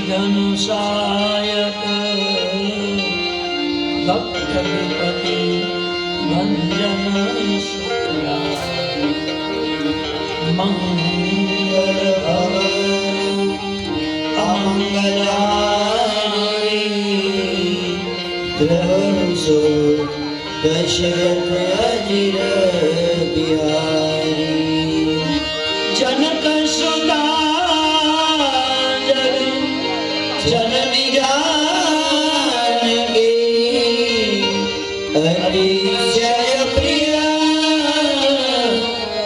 धनुषायक भक्त विपति ભંજન શુક્લા મંગલ ભવન અમંગલારી દ્રવસો દશરથ અજીર બિહારી જનક સુદાન જનની જાનકી અતિશય પ્રિય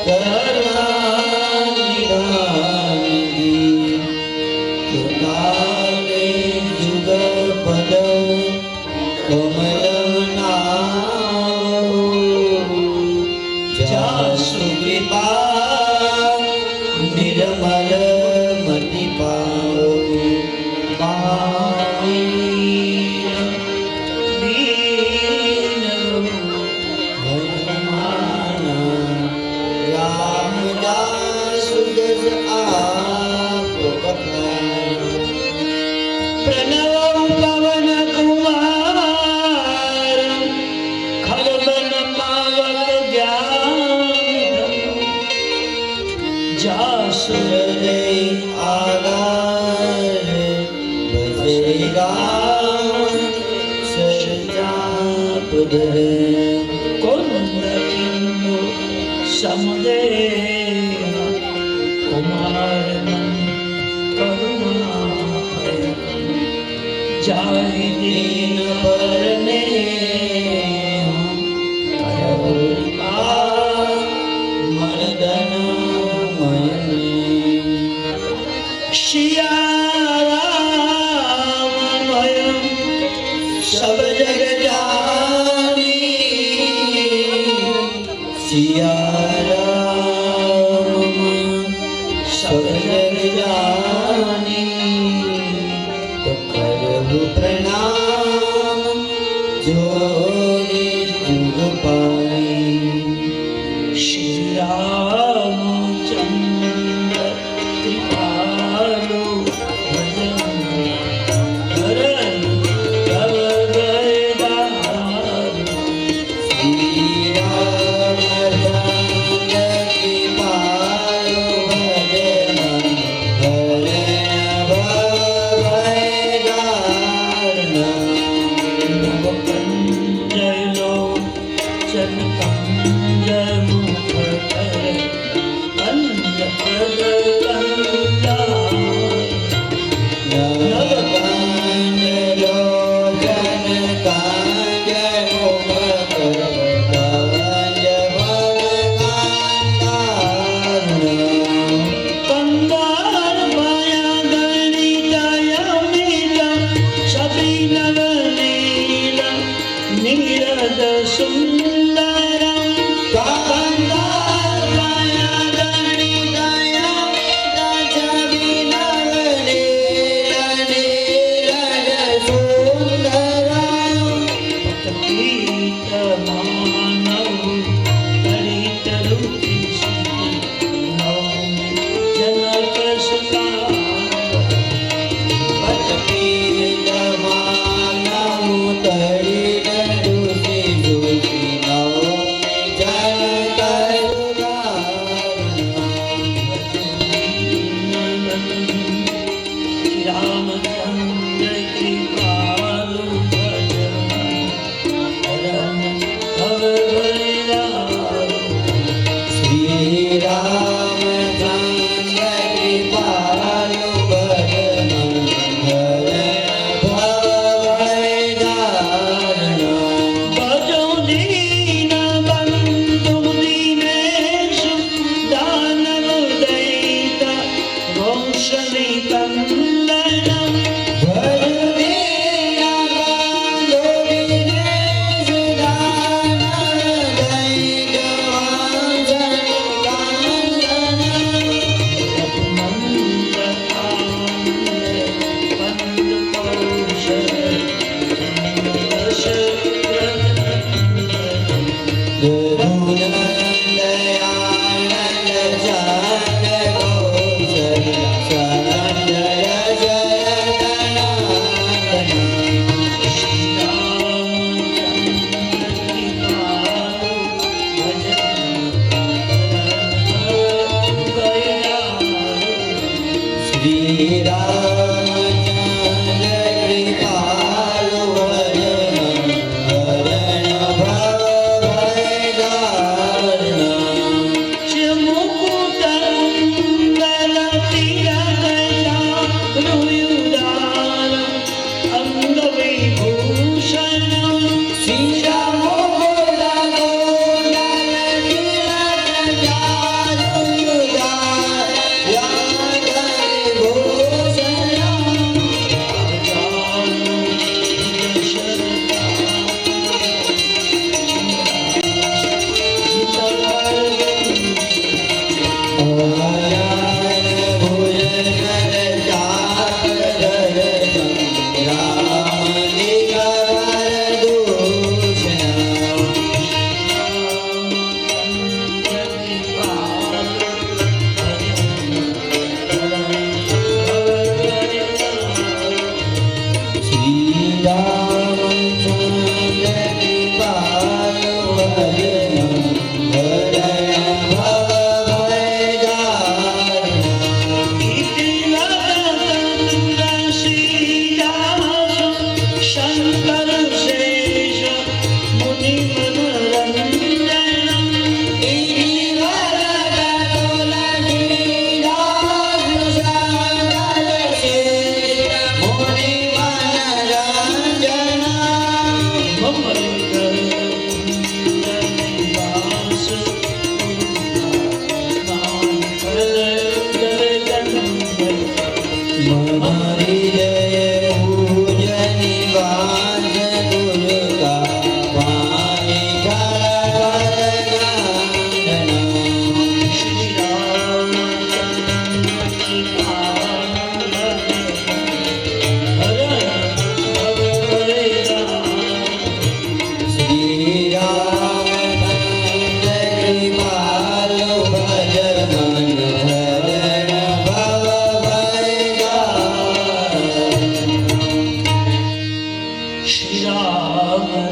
કરુણાનિધાનકી કૃપાલે જુગલ પદ જાસુ કૃપા નિર્મલ મતિ પાઓ રામદાસ દસ આપ પ્રણવ પવન કુમાર ખલબન પાવક જ્ઞાન જાસુર આધાર ભજે રામ સજાપદ કુંદ કિન્નુ સમદેવ કુમાર મન કરુણાય જાય દીન પરને કરવૃપા મર્દન મયને શિયારામ ભય સબ જગ જાની સિયારામ સબ જગ જાની તો કરવું પ્રણામ જોરે જુગ પાઈ શ્રી રામચંદ્ર કૃપાલુ ભજન કરણ કવ ગયદાર શ્રી રામચંદ્ર કૃપાલુ ભજન કરણ ભવગયદાર ચન કંજ મુખ કર કંજ પદ નીરદ સુંદરમ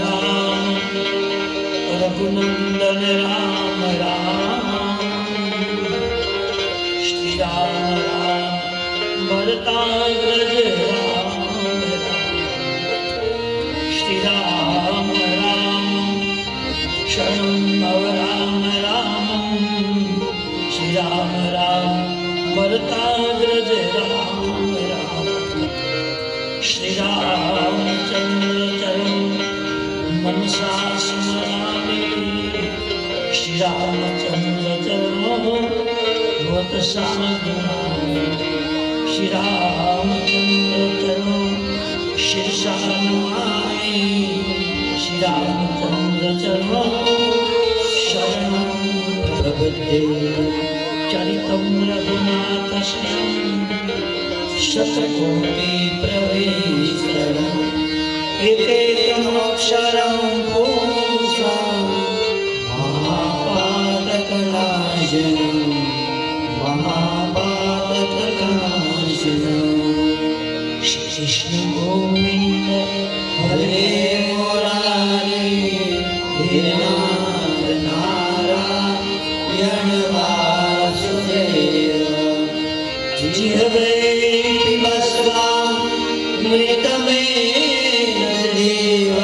राम रघुनंदन राम राम श्री राम राम भरताग्रज राम राम श्री राम राम शरणं भव राम राम श्री राम राम भरताग्रज राम राम श्री रामचंद्र चरण मनसा स्मरामि श्री रामचंद्र चरणों भवत साधुनामि श्री रामचंद्र चरणों शीर्षा नमामि श्री रामचंद्र चरणों शरणं प्रपद्ये चरितं रघुनाथस्य शतकोटि प्रवेशरम् एकैकमक्षरं पुंसां महापातकनाशनं श्री कृष्ण गोविंद हरे मुरारी हे नाथ नारायण वासुदेव जिह्वे मृतमेव देव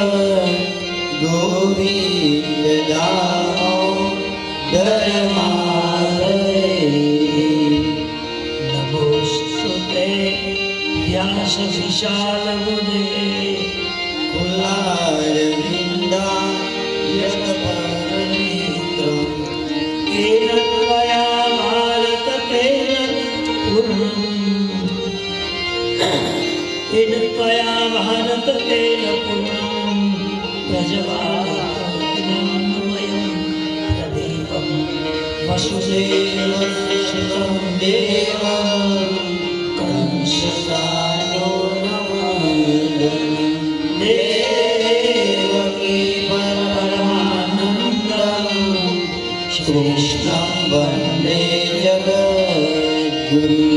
गोविंद दामोदरमाधवे नमोस्तुते व्यास विशालबुधे कुलारविन्दायतपरनेत्रं येन त्वया भारत तेन पूर्णम् येन त्वया भारत तेन पूर्णं प्रजवामयं तदेवं वसुदेवसुतं देवं कंसचाणूरमर्दनं देवकी परमानन्दं कृष्णं वन्दे जगद्गुरुम्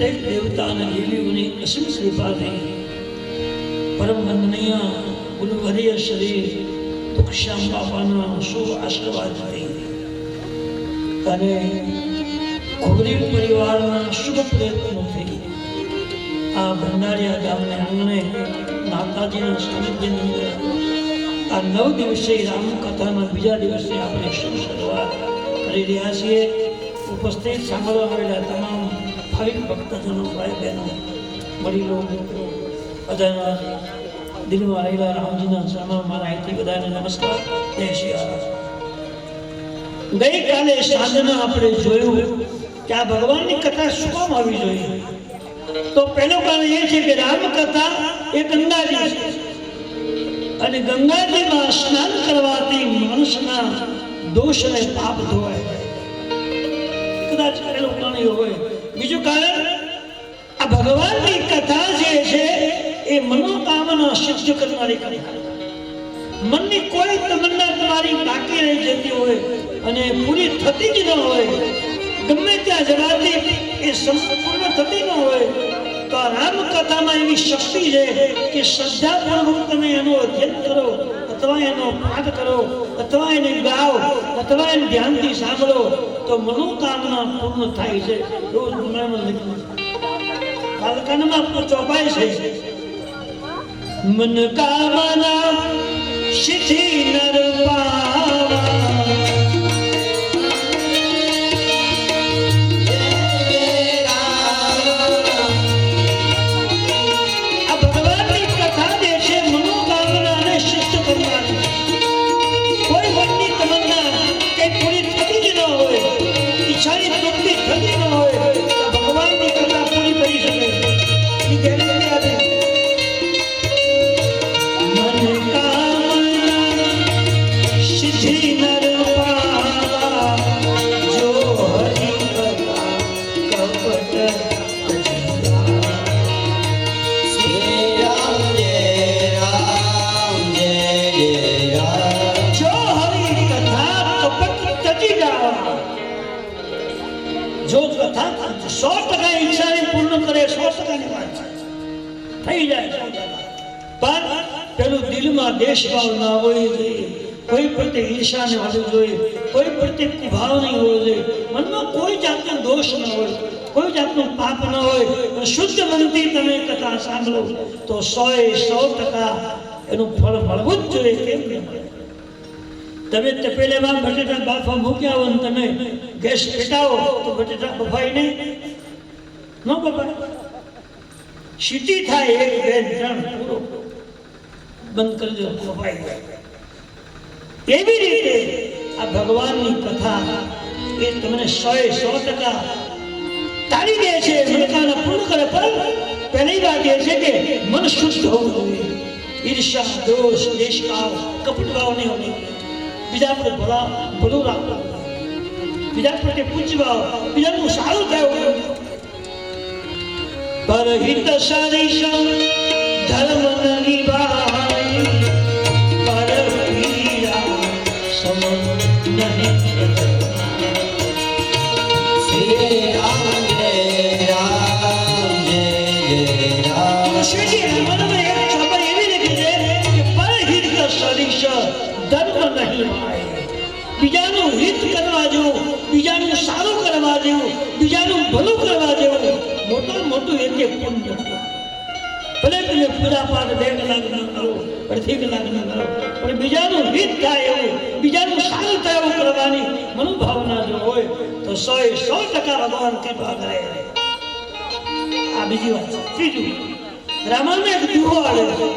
प्रत्येक देवता ने देवी असीम कृपा थी। परम वंदनीय गुरुवर्य श्री तुलसीश्याम बाबाना शुभ आशीर्वाद थी અને ઘોઘરી પરિવારના શુભ પ્રયત્નોથી આ ભંડારીયા ગામને આંગણે માતાજીના સાનિધ્યની અંદર આ 9 દિવસીય રામકથાના બીજા દિવસે આપણે શુભ શરૂઆત કરી રહ્યા છીએ। ઉપસ્થિત સાંભળવા આવેલા તમામ ભાવિક ભક્તજનો, ભાઈ બહેનો, વડીલો, મિત્રો બધાના દિલમાં રહેલા રામજીના ચરણોમાં મારા અહીંથી બધાને નમસ્કાર, જય શ્રી રામ। ગઈકાલે સાંજના આપણે જોયું કે આ ભગવાનની કથા શું કામ આવી જોઈએ, તો પહેલું કારણ એ છે કે રામકથા એ ગંગાજી છે અને ગંગાજીમાં સ્નાન કરવાથી મનુષ્યના દોષ અને પાપ ધોવાય, કદાચ પહેલું કારણ એ હોય। બીજું કારણ આ ભગવાનની કથા જે છે એ મનોકામના સિદ્ધ કરનારી કથા। મનની કોઈ તમન્ના તમારી બાકી રહી જતી હોય અને પૂરી થતી જ ન હોય, ગમે ત્યાં જવાથી એ સંપૂર્ણ થતી ન હોય, તો આ રામકથામાં એવી શક્તિ છે કે શ્રદ્ધાપૂર્વક તમે એનો અધ્યયન કરો અથવા એનો પાઠ કરો અથવા એને ગાઓ અથવા એને ધ્યાનથી સાંભળો તો મનોકામના પૂર્ણ થાય છે। રોજ ગુનામાં લખ્યું બાલકાંડમાં ચોપાય છે, મન કામના સિદ્ધિ નર પાવા, આ ભગવાનની કથા જે છે મનોકામનાને સિદ્ધ કરવાની। કોઈ વનની તમન્ના કે પૂરી થતી જ ન હોય, ઈચ્છાની તૃપ્તિ થતી ન હોય, તો ભગવાનની કથા પૂરી કરી શકે એની ગેરંટી આપી। जो कथा 100% ઈચ્છાને પૂર્ણ કરે, 100%ની વાત થઈ જાય, પણ પેલું દિલમાં દેશભાવ ના હોવો જોઈએ, કોઈ પ્રત્યે ઈર્ષા ન હોવી જોઈએ, કોઈ પ્રત્યે કુભાવ નહીં હોવો જોઈએ, મનમાં કોઈ જાતનો દોષ ન હોય, કોઈ જાતનું પાપ ન હોય, શુદ્ધ મનથી તમે કથા સાંભળો તો 100% એનું ફળ મળવું જ જોઈએ। કેમ નહીં? તમે તપેલામાં બટેટા બાફા મૂક્યા હોય તમે ગેસ પેટાવો તો બટેટા બફાય નહીં, ન બફાય, સીટી થાય 1 2 3 પૂરો બંધ કરી દો, બફાઈ જાય। એવી રીતે આ ભગવાનની કથા એ તમને 100% તારી દે છે, મનોકામના પૂર્ણ કરે। પણ પહેલી વાત એ છે કે મન શુદ્ધ હોવું જોઈએ, ઈર્ષા, દોષ, દેશભાવ, કપટભાવ નહીં હોવો, બીજા પર ભલું રાખવું, બીજા પ્રત્યે પૂજભાવ, બીજાનું સારું થયું। પરહિત સરિષ ધર્મ નિભાય, પર પીડા સમ નહીં। શ્રી રામ જય રામ જય રામ। શ્રી રામમાં એક છબા એવી લખી છે કે પરહિત સરિષ ધર્મ નહીં, બીજાનું હિત કરવા જેવું, બીજાનું સારું કરવા જેવું, બીજાનું ભલું કરવા જેવું મોટું એટલે પુણ્ય। ભલે તમે પૂજા પાઠ 2 કલાક ન કરો, અડધી કલાક ન કરો, પણ બીજાનું હિત થાય એવું, બીજાનું સારું થાય એવું કરવાની મનોભાવના જો હોય તો 100% ભગવાન કૃપા કરે। આ બીજી વાત। ત્રીજું, રામાયણ એક દુહો આવે છે,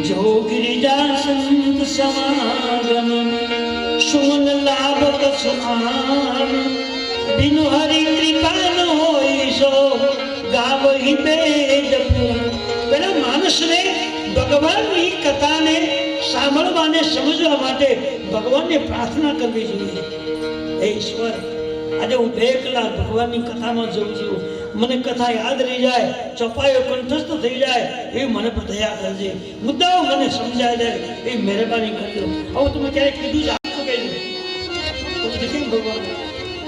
जो गिरिजा संत समागम सुमन लाभ कछुआन, बिनु हरि कृपा न होई सो गावहि वेद पुराण। પેલા માણસને ભગવાનની કથાને સાંભળવાને સમજવા માટે ભગવાનને પ્રાર્થના કરવી જોઈએ। હે ઈશ્વર, આજે હું 2 કલાક ભગવાનની કથામાં જઉં છું, મને કથા યાદ રહી જાય, ચપાયો કંઠસ્થ થઈ જાય એવી મને પર દયા કરજે, મુદ્દાઓ મને સમજાય જાય એવી મહેરબાની કરજો। હવે તમે ક્યારેક કીધું છે આખું કહેજો તો કેમ ભગવાન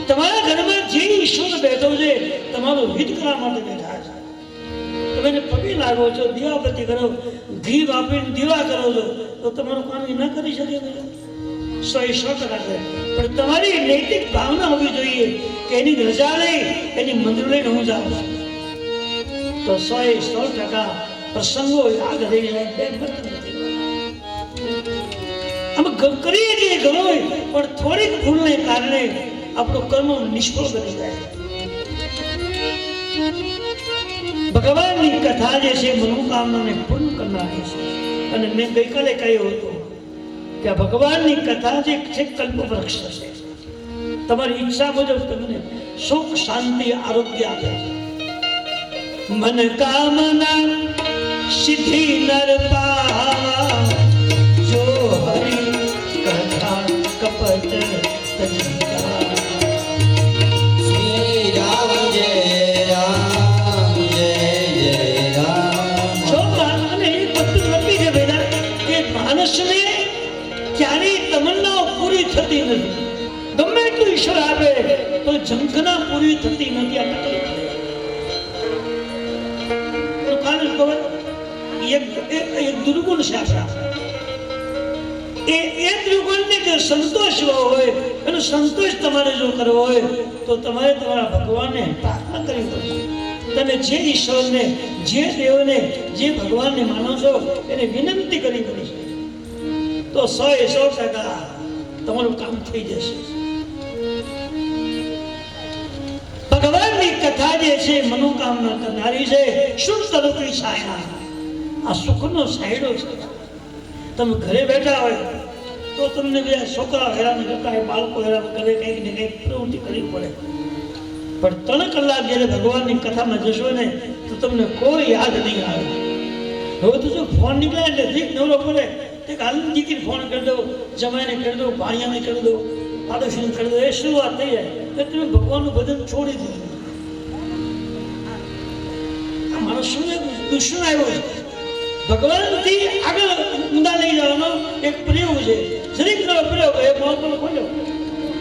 તમારા ઘરમાં જે ઈશ્વર બેઠો છે તમારું હિત કરવા માટે બેઠા છે. તમે એને પગે લાગો છો, દીવાબત્તી કરો, ઘી વાપરીને દીવા કરો છો, તો તમારું કામ એ ન કરી શકે? 100% કરે. પણ તમારી નૈતિક ભાવના હોવી જોઈએ કે એની રજા લઈ, એની મંદિર લઈને હું જાઉં છું, તો 100% પ્રસંગો યાદ રહી જાય. અમે કરીએ છીએ ઘણો, પણ થોડીક ભૂલને કારણે આપણું કર્મ નિષ્ફળ બની જાય. ભગવાનની કથા જે છે મનોકામનાને પૂર્ણ કરનારી છે. અને મેં ગઈકાલે કહ્યું હતું કે ભગવાનની કથા જે છે કલ્પવૃક્ષ છે. તમારી ઈચ્છા મુજબ તમને સુખ, શાંતિ, આરોગ્ય આપે છે. મન કામના સિદ્ધિ નર પાવા, જો હરિ કથા કપટ તજિતા. શ્રી રામ જય રામ જય જય રામ. જો અને એ બધું નક્કી છે બેટા કે માણસને ક્યારેય તમન્નાઓ પૂરી થતી નથી. ગમે એટલું ઈશ્વર આપે તો ઝંખના પૂરી થતી નથી. આ તકલીફ એક દુર્ગુણ છે આપણા. એ દુર્ગુણને જો સંતોષ હોય, એનો સંતોષ તમારે જો કરવો હોય તો તમારે તમારા ભગવાનને પ્રાર્થના કરવી પડશે. તમે જે ઈશ્વરને, જે દેવને, જે ભગવાનને માનો છો એને વિનંતી કરવી પડશે. તો 100% તમારું કામ થઈ જશે. ભગવાનની કથા જે છે મનોકામના કરનારી છે. શુદ્ધ રૂપી છાયા, આ સુખનો સાયડો છે. તમે ઘરે બેઠા હોય તો તમને બે છોકરા હેરાન કરતા હોય, બાળકો હેરાન કરે, કંઈક ને કંઈક પ્રવૃત્તિ કરવી પડે. પણ 3 કલાક જ્યારે ભગવાનની કથામાં જશો ને તો તમને કોઈ યાદ નહીં આવે. હવે તો જો ફોન નીકળે એટલે દીક નવરો પડે, એક હાલની દીકરી ફોન કરી દો, જમાઈને કરી દો, ભાણિયાને કરી દો, પાડોશીને કરી દો, એ શરૂઆત થઈ જાય. તો તમે ભગવાનનું ભજન છોડી દીધું. આ માણસ શું દુશ્મન આવ્યો છે. ભગવાનથી આગળ ઊંડા લઈ જવાનો એક પ્રયોગ છે. જરીક નવો પ્રયોગ એ મોબાઈલ ખોલ્યો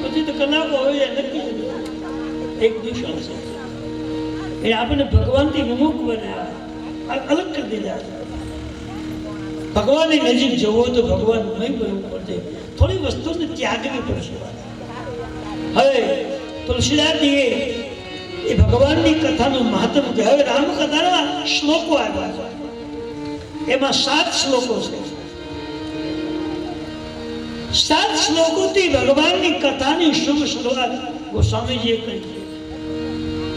પછી તો કલાકો હોય નક્કી એક દુશ્મન છે. એ આપણને ભગવાનથી વિમુખ બનાવ્યા, અલગ કરી દીધા. ભગવાનની નજીક જવું તો ભગવાન નહીં બનવું પડશે. થોડી વસ્તુને ત્યાગવી પડશે. હવે તુલસીદાસજીએ એ ભગવાનની કથાનું મહત્વ છે. હવે રામકથાના શ્લોકો આવ્યા છે. એમાં 7 શ્લોકો છે. 7 શ્લોકોથી ભગવાનની કથાની શુભ શરૂઆત ગોસ્વામીજીએ કરી.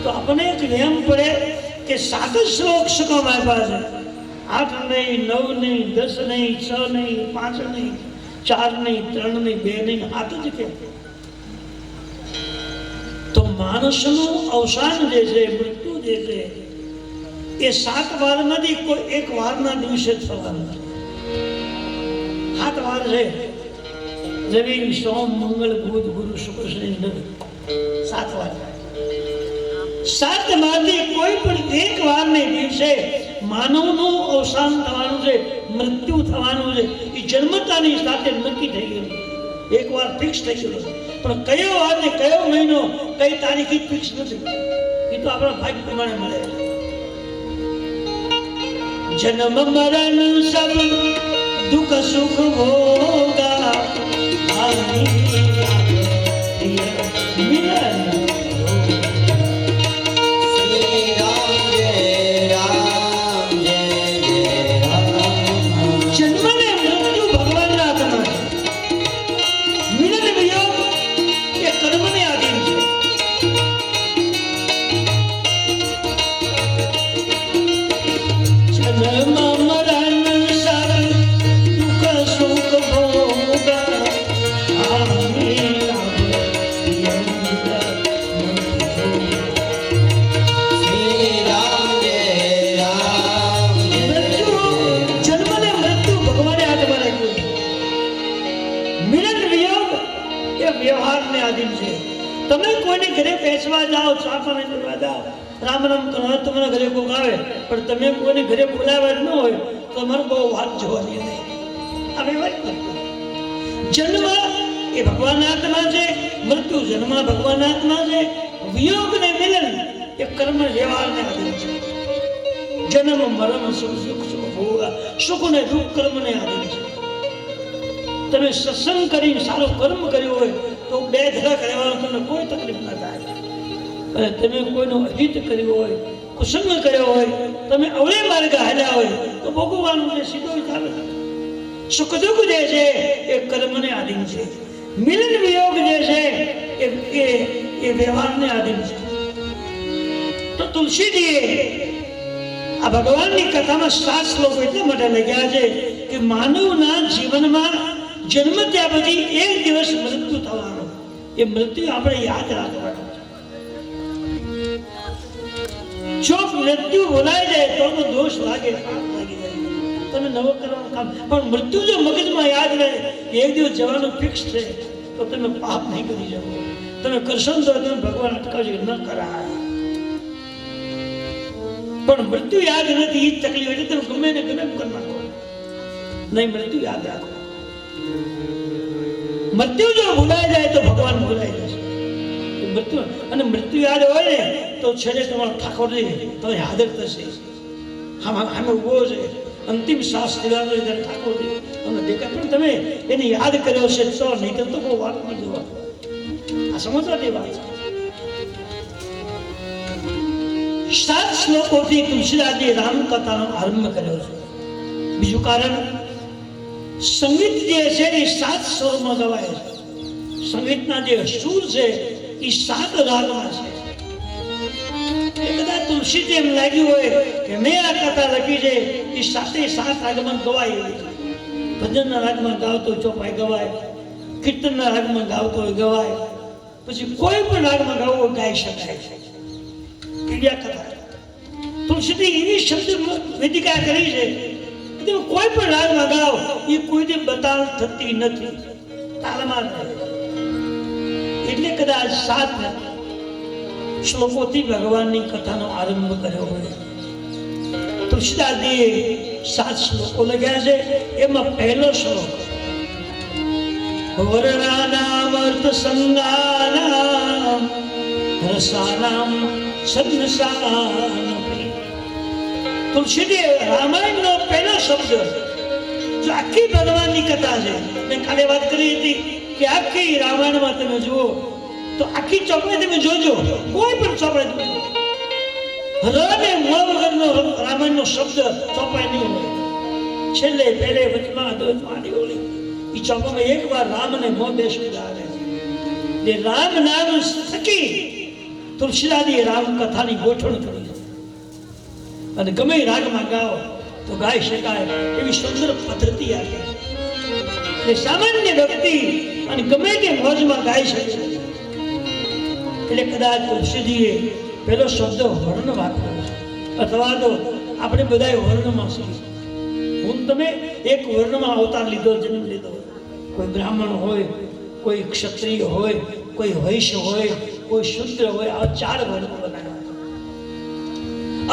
તો આપણને એક નિયમ પડે કે 7 શ્લોક શું કામ આપ્યા છે? 8 નહીં, 9 નહીં, 10 નહીં, 6 નહીં, 5 નહીં, 4 નહીં, 3 નહીં, 2 નહીં, 7 જ કેમ? તો માણસનું અવસાન જે છે, મૃત્યુ જે છે, એ 7 વારમાંથી કોઈ એક વારના દિવસે થવાનું છે. 7 વાર છે: રવિ, સોમ, મંગળ, બુધ, ગુરુ, શુક્ર, શનિ, રવિ. 7 વાર. 7 માંથી કોઈ પણ એક વારને દિવસે માનવનું અવસાન થવાનું છે, મૃત્યુ થવાનું છે. એ જન્મતાની સાથે નક્કી થઈ ગયું. એક વાર ફિક્સ થઈ ગયું છે. પણ કયો વાર ને કયો મહિનો, કઈ તારીખ ફિક્સ નથી. એ તો આપણા ભાગ્ય પ્રમાણે મળે. જન્મ મરણ સબ દુઃખ સુખ ભોગા, તમે કોઈને ઘરે બેસવા જાઓ, ચા પાણી કરવા જાઓ, રામ રામ કરો, તમારા ઘરે કોક આવે, પણ તમે કોઈને ઘરે બોલાવ્યા જ ન હોય તો તમારે બહુ વાત જોવાની નહીં. આ વાત કરતો જન્મ એ ભગવાન આત્મા છે, મૃત્યુ જન્મ ભગવાન આત્મા છે, વિયોગ ને મિલન એ કર્મ વ્યવહારને આધીન છે. જન્મ મરણ સુખ સુખ ભોગ સુખ ને દુઃખ કર્મને આધીન છે. તમે સત્સંગ કરીને સારું કર્મ કર્યું હોય તો બે ધડા રહેવાનો તમને કોઈ તકલીફ ના થાય. અને તમે કોઈનું અહિત કર્યું હોય, કુસંગ કર્યો હોય, તમે અવળે માર્ગ હાલ્યા હોય તો ભોગવવાનું છે, સીધો ચાલે. સુખ દુઃખ જે છે એ કર્મને આધીન છે. મિલન વિયોગ જે છે એ વ્યવહારને આધીન છે. તો તુલસીજીએ આ ભગવાનની કથામાં 7 શ્લોકો એટલા માટે લખ્યા છે કે માનવના જીવનમાં જન્મ ત્યાં પછી એક દિવસ મૃત્યુ થવાનો. એ મૃત્યુ આપણે યાદ રાખવાનું. જો મૃત્યુ ભૂલાઈ જાય તો દોષ લાગે, પાપ લાગી જાય, તમે નવો કરવાનું કામ. પણ મૃત્યુ જો મગજમાં યાદ રહે કે એક દિવસ જવાનું ફિક્સ છે તો તમે પાપ નહીં કરી શકો. તમે કરશો તો તમે ભગવાન અટકાવજો ન કરાય. પણ મૃત્યુ યાદ નથી એ તકલીફ, એટલે તમે ગમે ને ગમે કરી નાખો. નહીં, મૃત્યુ યાદ રાખો. મૃત્યુ જો ભૂલાઈ જાય તો ભગવાન ભૂલાઈ જશે. મૃત્યુ અને મૃત્યુ યાદ હોય ને તો છેલ્લે તમારો ઠાકોરજી તમે હાજર થશે. આમાં ઉભો છે અંતિમ શ્વાસ લેવાનો ત્યારે ઠાકોરજી તમને દેખાય. પણ તમે એને યાદ કર્યો છે તો નહીં તો કોઈ વાત નહીં જોવા. આ સમજવાની વાત છે. 7 શ્લોકોથી તુલસીદાસજી રામકથાનો આરંભ કર્યો છે. બીજું કારણ, સંગીત જે છે એ 7 સ્વરમાં ગવાય છે. સંગીતના જે સૂર છે એ 7 રાગમાં છે. એ કદાચ તુલસીજી એમ લાગ્યું હોય કે મેં આ કથા લખી છે એ 7 રાગમાં ગવાય. ભજનના રાગમાં ગાવતો ચોપાઈ ગવાય, કીર્તનના રાગમાં ગાવતો હોય ગવાય, પછી કોઈ પણ રાગમાં ગાવું ગાઈ શકાય છે. તુલસીજી એવી શબ્દ વેદિકા કરી છે કે કોઈ પણ રાગમાં ગાવ એ કોઈને બતાલ થતી નથી, તાલમાં. એટલે કદાચ 7 શ્લોકોથી ભગવાનની કથાનો આરંભ કર્યો હોય. તુલસીદાસજીએ 7 શ્લોકો લખ્યા છે. એમાં પહેલો શ્લોક વર્ણાનામ અર્થ સંગાનામ રસાનામ સન્નસાનપી. તુલસીજી રામાયણનો પહેલો શબ્દ, જો આખી ભગવાનની કથા છે, મેં કાલે વાત કરી હતી કે આખી રામાયણમાં તમે જુઓ તો આખી ચોપડી તમે જોજો, કોઈ પણ ચોપડી હૃદય મોહ વગરનો રામાયણનો શબ્દ ચોપાઈ નહીં હોય. છેલ્લે પહેલે વચમાં દોચમાં ઓલી એ ચોપામાં એકવાર રામ અને મોહ બેસી આવે. એટલે રામ નામ થકી તુલસીદાસજીએ રામ કથાની ગોઠવણ કરી છે. અને ગમે રાગમાં ગાઓ તો ગાઈ શકાય એવી સુંદર પદ્ધતિ આપી. એટલે સામાન્ય વ્યક્તિ અને ગમે તે મોજમાં ગાઈ શકે. એટલે કદાચ તુલસીજીએ પેલો શબ્દ વર્ણ વાપર્યો છે. અથવા તો આપણે બધા વર્ણમાં છીએ. હું તમે એક વર્ણમાં અવતાર લીધો, જન્મ લીધો. કોઈ બ્રાહ્મણ હોય, કોઈ ક્ષત્રિય હોય, કોઈ વૈશ્ય હોય, કોઈ શૂદ્ર હોય. આ 4 વર્ણો બનાવ્યા.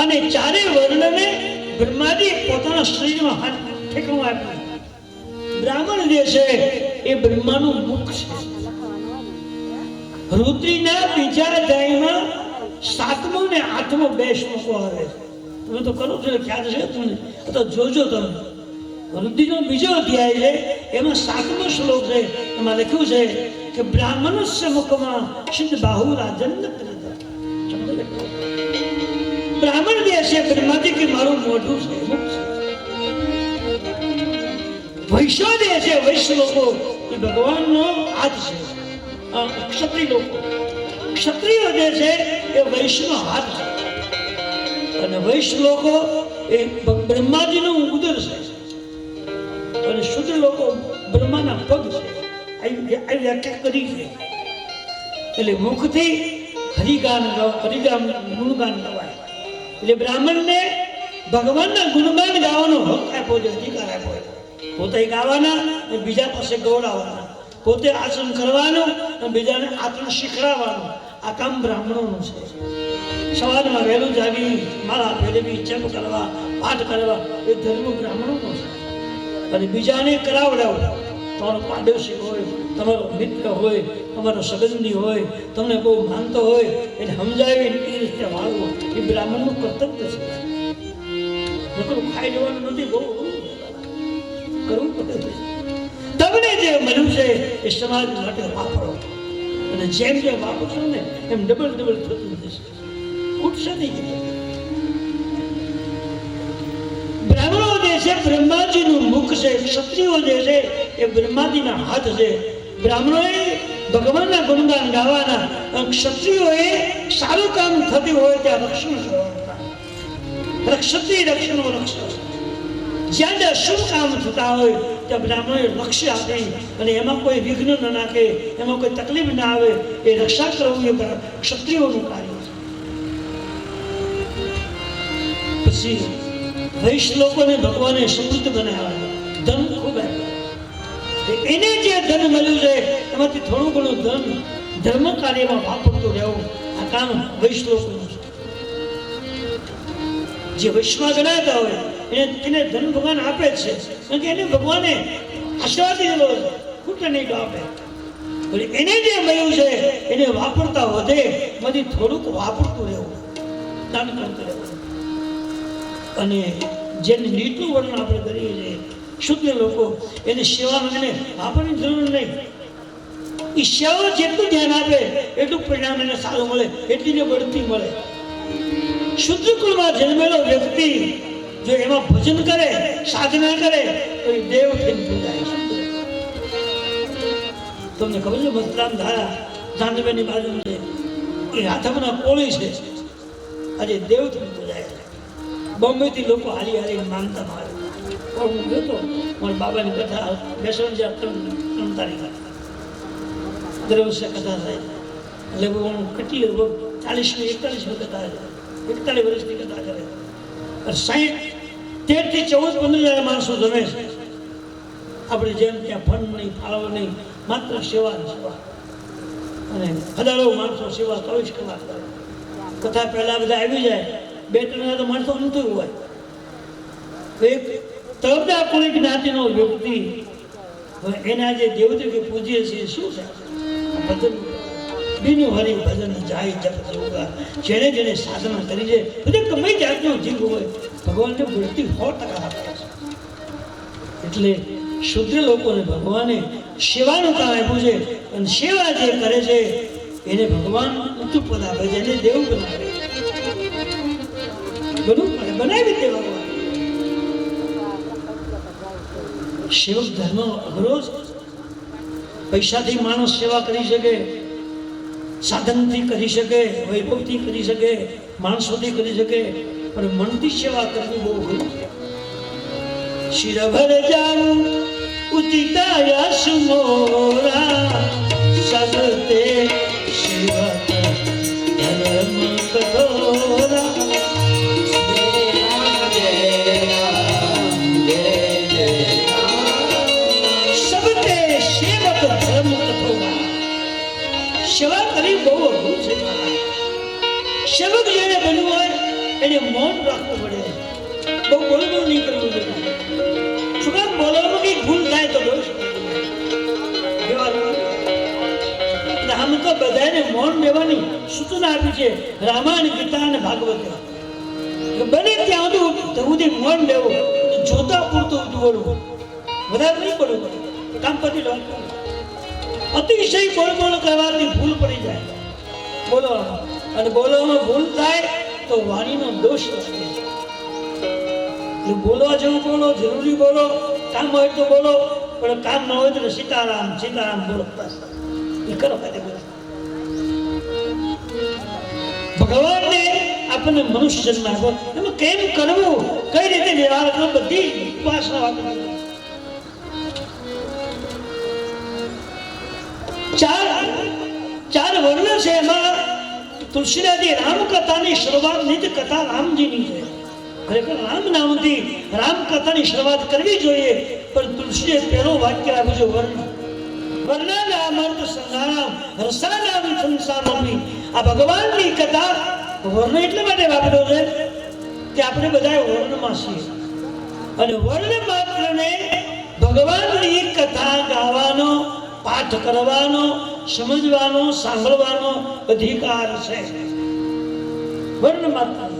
અને 4 વર્ણને બ્રહ્માજી પોતાના શરીરમાં ઠેકણું આપ્યું. બ્રાહ્મણ જે છે એ બ્રહ્માનું મુખ છે. રુદ્રીના બીજા અધ્યાયમાં 7મો ને 8મો 2 શ્લોકો આવે છે. તમે તો કરો છો, ખ્યાલ છે તમને, તો જોજો તમે. રુદ્રીનો બીજો અધ્યાય છે, એમાં 7મો શ્લોક છે. એમાં લખ્યું છે કે બ્રાહ્મણસ્ય મુખમાં સિદ્ધ બાહુરા જન્નત. બ્રાહ્મણ જે છે બ્રહ્માજી કે મારું મોઢું છે, મુખ છે. વૈશ્ય જે છે, વૈશ્ય લોકો એ ભગવાનનો હાથ છે. ક્ષત્રિય લોકો, ક્ષત્રિય જે છે એ વૈશ્યનો હાથ છે. અને વૈશ્ય લોકો એ બ્રહ્માજીનું ઉદર છે. અને શુદ્ર લોકો બ્રહ્માના પગ છે. આવી વ્યાખ્યા કરી છે. એટલે મુખથી હરિગાન ગુણગાન ગવાય. એટલે બ્રાહ્મણને ભગવાનના ગુણગાન ગાવાનો હક આપ્યો છે, અધિકાર આપ્યો છે. પોતે ગાવાના અને બીજા પાસે ગૌડાવવાના, પોતે આચરણ કરવાનું અને બીજાને આચરણ શીખડાવવાનું. આ કામ બ્રાહ્મણોનું છે. સવારમાં વહેલું જાગી માળા ફેરવી, જપ કરવા, પાઠ કરવા એ ધર્મ બ્રાહ્મણોનો છે. અને બીજાને કરાવડાવવું તમારો પાડોશી હોય, તમારો મિત્ર હોય, તમારો સંબંધી હોય, તમને બહુ માનતો હોય એને સમજાવીને એ રીતે વાળવું એ બ્રાહ્મણનું કર્તવ્ય છે. નકરું ખાઈ જવાનું નથી, બહુ કરવું પડે છે. તમને જે મળ્યું છે એ સમાજ માટે વાપરો અને જેમ જેમ વાપરશો ને એમ ડબલ થતું જશે, ઉઠશે નહીં. બ્રાહ્મણો જે છે બ્રહ્માજીનું મુખ છે, ક્ષત્રિયો જે છે એ બ્રહ્માજીના હાથ છે. બ્રાહ્મણોએ ભગવાનના ગુણગાન ગાવાના, ક્ષત્રિયોએ સારું કામ થતું હોય ત્યાં રક્ષણ કરવાનું. ક્ષત્રિય રક્ષણનું રક્ષણ, જ્યાં જ્યાં શુભ કામ થતા હોય ત્યાં બ્રાહ્મણોએ લક્ષ્ય આપે અને એમાં કોઈ વિઘ્ન ન નાખે, એમાં કોઈ તકલીફ ના આવે એ રક્ષા કરવું એ ક્ષત્રિયોનું કાર્ય છે. પછી વૈશ્ય લોકોને ભગવાને સમૃદ્ધ બનાવ્યા, ધન ખૂબ આપ્યું. એને જે ધન મળ્યું છે એમાંથી થોડું ઘણું ધન ધર્મ કાર્યમાં વાપરતું રહેવું, આ કામ વૈશ્ય લોકોનું છે. જે વૈશ્વમાં ગણાતા હોય એને ધન ભગવાન આપે જ છે, કારણ કે એને ભગવાને આશીર્વાદ દીધેલો છે, ખૂટે નહીં તો આપે. એને જે મળ્યું છે એને વાપરતા વધે, એમાંથી થોડુંક વાપરતું રહેવું, દાન કરતું રહેવું. અને જેને નીચું વર્ણન આપણે કરીએ છીએ શુદ્ધ લોકો, એને સેવામાં એને વાપરવાની જરૂર નહીં. એ સેવા જેટલું ધ્યાન આપે એટલું પરિણામ એને સારું મળે, એટલી ને બઢતી મળે. શુદ્ધ કુળમાં જન્મેલો વ્યક્તિ જો એમાં ભજન કરે, સાધના કરે તો એ દેવ થઈને પૂજાય. તમને ખબર છે મથુરામ ધારા જાનવેની બાજુ છે, એ હાથમના કોળી છે, આજે દેવ થઈને પૂજાય. બોમ્બેથી લોકો હાલી માનતા મારે. પણ હું ગયો તો મારા બાબાની કથા બેસણ જ્યાં 3 તારીખે દર વર્ષે કથા થાય, એટલે હું કેટલી 40 41 કથા 41 વર્ષની કથા કરે. 13 થી 14 15 હજાર માણસો જમે છે. આપણે જેમ ત્યાં ફંડ નહીં, ફાળો નહીં, માત્ર સેવા સેવા. અને હજારો માણસો સેવા 24 કલાક કરે. કથા પહેલા બધા આવી જાય, 2-3 હજાર માણસો અનતું હોય. એક તળપદા કોળી જ્ઞાતિનો વ્યક્તિ એના જે દેવદેવી પૂજીએ છીએ શું છે ભજન, બીનું હરી ભજન જાય જપ જોગા. જેને જેને સાધના કરી છે બધે ગમે જાતનો જીવ હોય ભગવાનને બુદ્ધિ 100% આપે છે. એટલે શુદ્ર લોકોને ભગવાને સેવાનું કામ આપ્યું છે અને સેવા જે કરે છે એને ભગવાન ઊંચું પદ આપે છે, એને દેવ બનાવે, બનાવી દે ભગવાન. સેવક ધર્મ અઘરો છે. પૈસાથી માણસ સેવા કરી શકે, સાધનથી કરી શકે, વૈભવથી કરી શકે, માણસોથી કરી શકે, પણ મનથી સેવા કરવી બહુ અઘરું છે. શિરભર જાણું ઉચિતા યશ મોરા સગતે સેવક ધર્મ કઠોરા. સેવા કરવી બહુ અઘરું છે. સેવક જેને બનવું હોય એને મૌન રાખવું પડે, બહુ બોલવું નહીં કરવું જોઈએ. શું કામ બોલવામાં કઈ ભૂલ થાય તો દોષ આમ તો બધાને મૌન રહેવાની સૂચના આપી છે રામાયણ, ગીતા અને ભાગવત. બને ત્યાં સુધી મૌન રહેવું, જોતા પૂરતું બોલવું, વધારે નહીં બોલવું, કામ પતી રાખવું. અતિશય બોલબોલ કરવાથી ભૂલ પડી જાય બોલવામાં, અને બોલવામાં ભૂલ થાય તો વાણીનો દોષ લાગે. બોલવા જેવું બોલો, જરૂરી બોલો, કામ હોય તો બોલો, પણ કામ ન હોય તો સીતારામ સીતારામ બોલો, બસ એ કરો. ભગવાનને આપણને મનુષ્ય જન્મ આપ્યો, એમાં કેમ કરવું, કઈ રીતે વ્યવહાર કરવો, બધી ઉપાસના વાપરી. ચાર વર્ણ છે, એમાં તુલસીદાસજી રામકથાની શરૂઆત નિજ કથા રામજીની છે. ખરેખર રામ નામથી રામકથાની શરૂઆત કરવી જોઈએ, પણ તુલસીએ પહેલો વાક્ય આપ્યું છે વર્ણ. વર્ણનામર્થ સંગ્રામ રસાનામ સંસારમી. આ ભગવાનની કથા વર્ણ એટલા માટે વાપર્યો છે કે આપણે બધા વર્ણમાં છીએ અને વર્ણ માત્રને ભગવાનની કથા ગાવા પાઠ કરવાનો, સમજવાનો, સાંભળવાનો અધિકાર છે. વર્ણ માત્ર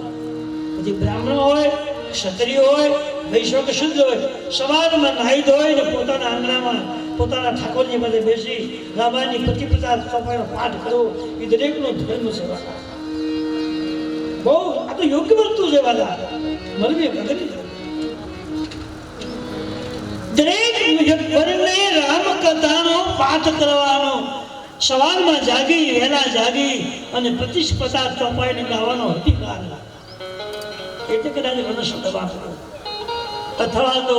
પછી બ્રાહ્મણ હોય, ક્ષત્રિય હોય, વૈશ્ય કે શુદ્ધ હોય, સવારમાં નાહી ધોઈ ને પોતાના આંગણામાં પોતાના ઠાકોરજી પાસે બેસી રામાયણની 50-50 ચોપાઈનો પાઠ કરવો એ દરેકનો ધર્મ છે. બહુ આ તો યોગ્ય વસ્તુ છે. વાલા મળવી ભગત દરેક વર્ણને રામ કથાનો પાઠ કરવાનો, સવારમાં જાગી વહેલા જાગી અને 50-50 ચોપાઈને ગાવાનો અધિકાર એટલે કદાચ વર્ણ શબ્દ વાપરો અથવા તો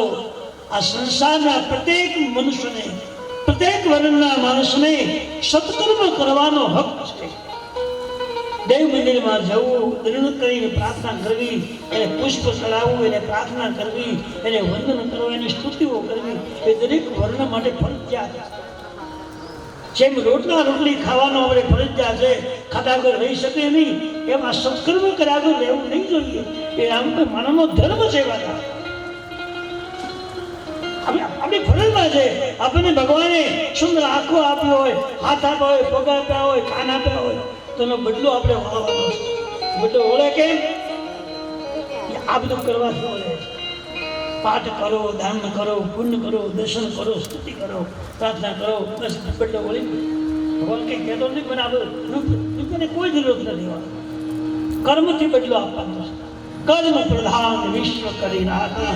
આ સંસારના પ્રત્યેક મનુષ્યને, પ્રત્યેક વર્ણના માણસને સત્કર્મ કરવાનો હક છે. દેવ મંદિરમાં જવું, દંડ કરીને પ્રાર્થના કરવી, એને પુષ્પ ચડાવવું, એને પ્રાર્થના કરવી, એને વંદન કરવું, એની સ્તુતિઓ કરવી એ દરેક વર્ણ માટે ફરજિયાત છે. જેમ રોટલા રોટલી ખાવાનો આપણે ફરજિયાત છે, ખાધા વગર રહી શકે નહીં, એમ આ સત્કર્મ કર્યા વગર રહેવું નહીં જોઈએ. એ આમ માનવનો ધર્મ છે. આપણી ફરજમાં છે. આપણને ભગવાને સુંદર આંખો આપ્યો હોય, હાથ આપ્યા હોય, પગ આપ્યા હોય, કાન આપ્યા હોય, તો એનો બદલો આપણે વળવાનો છે. બદલો વળે કેમ? આ બધું કરવાથી વળે. પાઠ કરો, દાન કરો, પુણ્ય કરો, દર્શન કરો, સ્તુતિ કરો, પ્રાર્થના કરો, બસ બદલો વળી. ભગવાન કંઈ કહેતો નથી, મને આ બધું રૂપિયાની કોઈ જરૂરત નથી. કર્મથી બદલો આપવાનો છે. કર્મ પ્રધાન વિશ્વ કરી રાખા,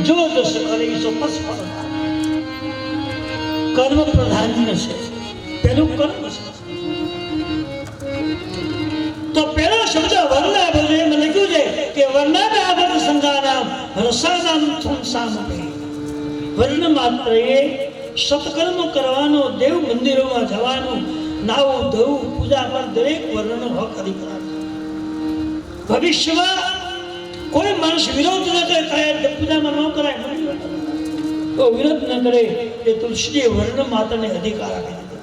જો દસ કરી સો પસફળ. કર્મ પ્રધાન છે, પેલું કર્મ છે. તો પેલો શબ્દ વર્ણાભ એમ લખ્યું છે કે વર્ણાભ સંગાનામ રસાનામ સંસામપે. વર્ણ માત્ર એ સત્કર્મ કરવાનો, દેવ મંદિરોમાં જવાનું, નાવું ધોવું, પૂજા પર દરેક વર્ણનો હક અધિકાર છે. ભવિષ્યમાં કોઈ માણસ વિરોધ ન કરે, પૂજામાં ન કરાય, તો વિરોધ ન કરે એ તુલસીએ વર્ણ માત્રને અધિકાર આપી દીધો.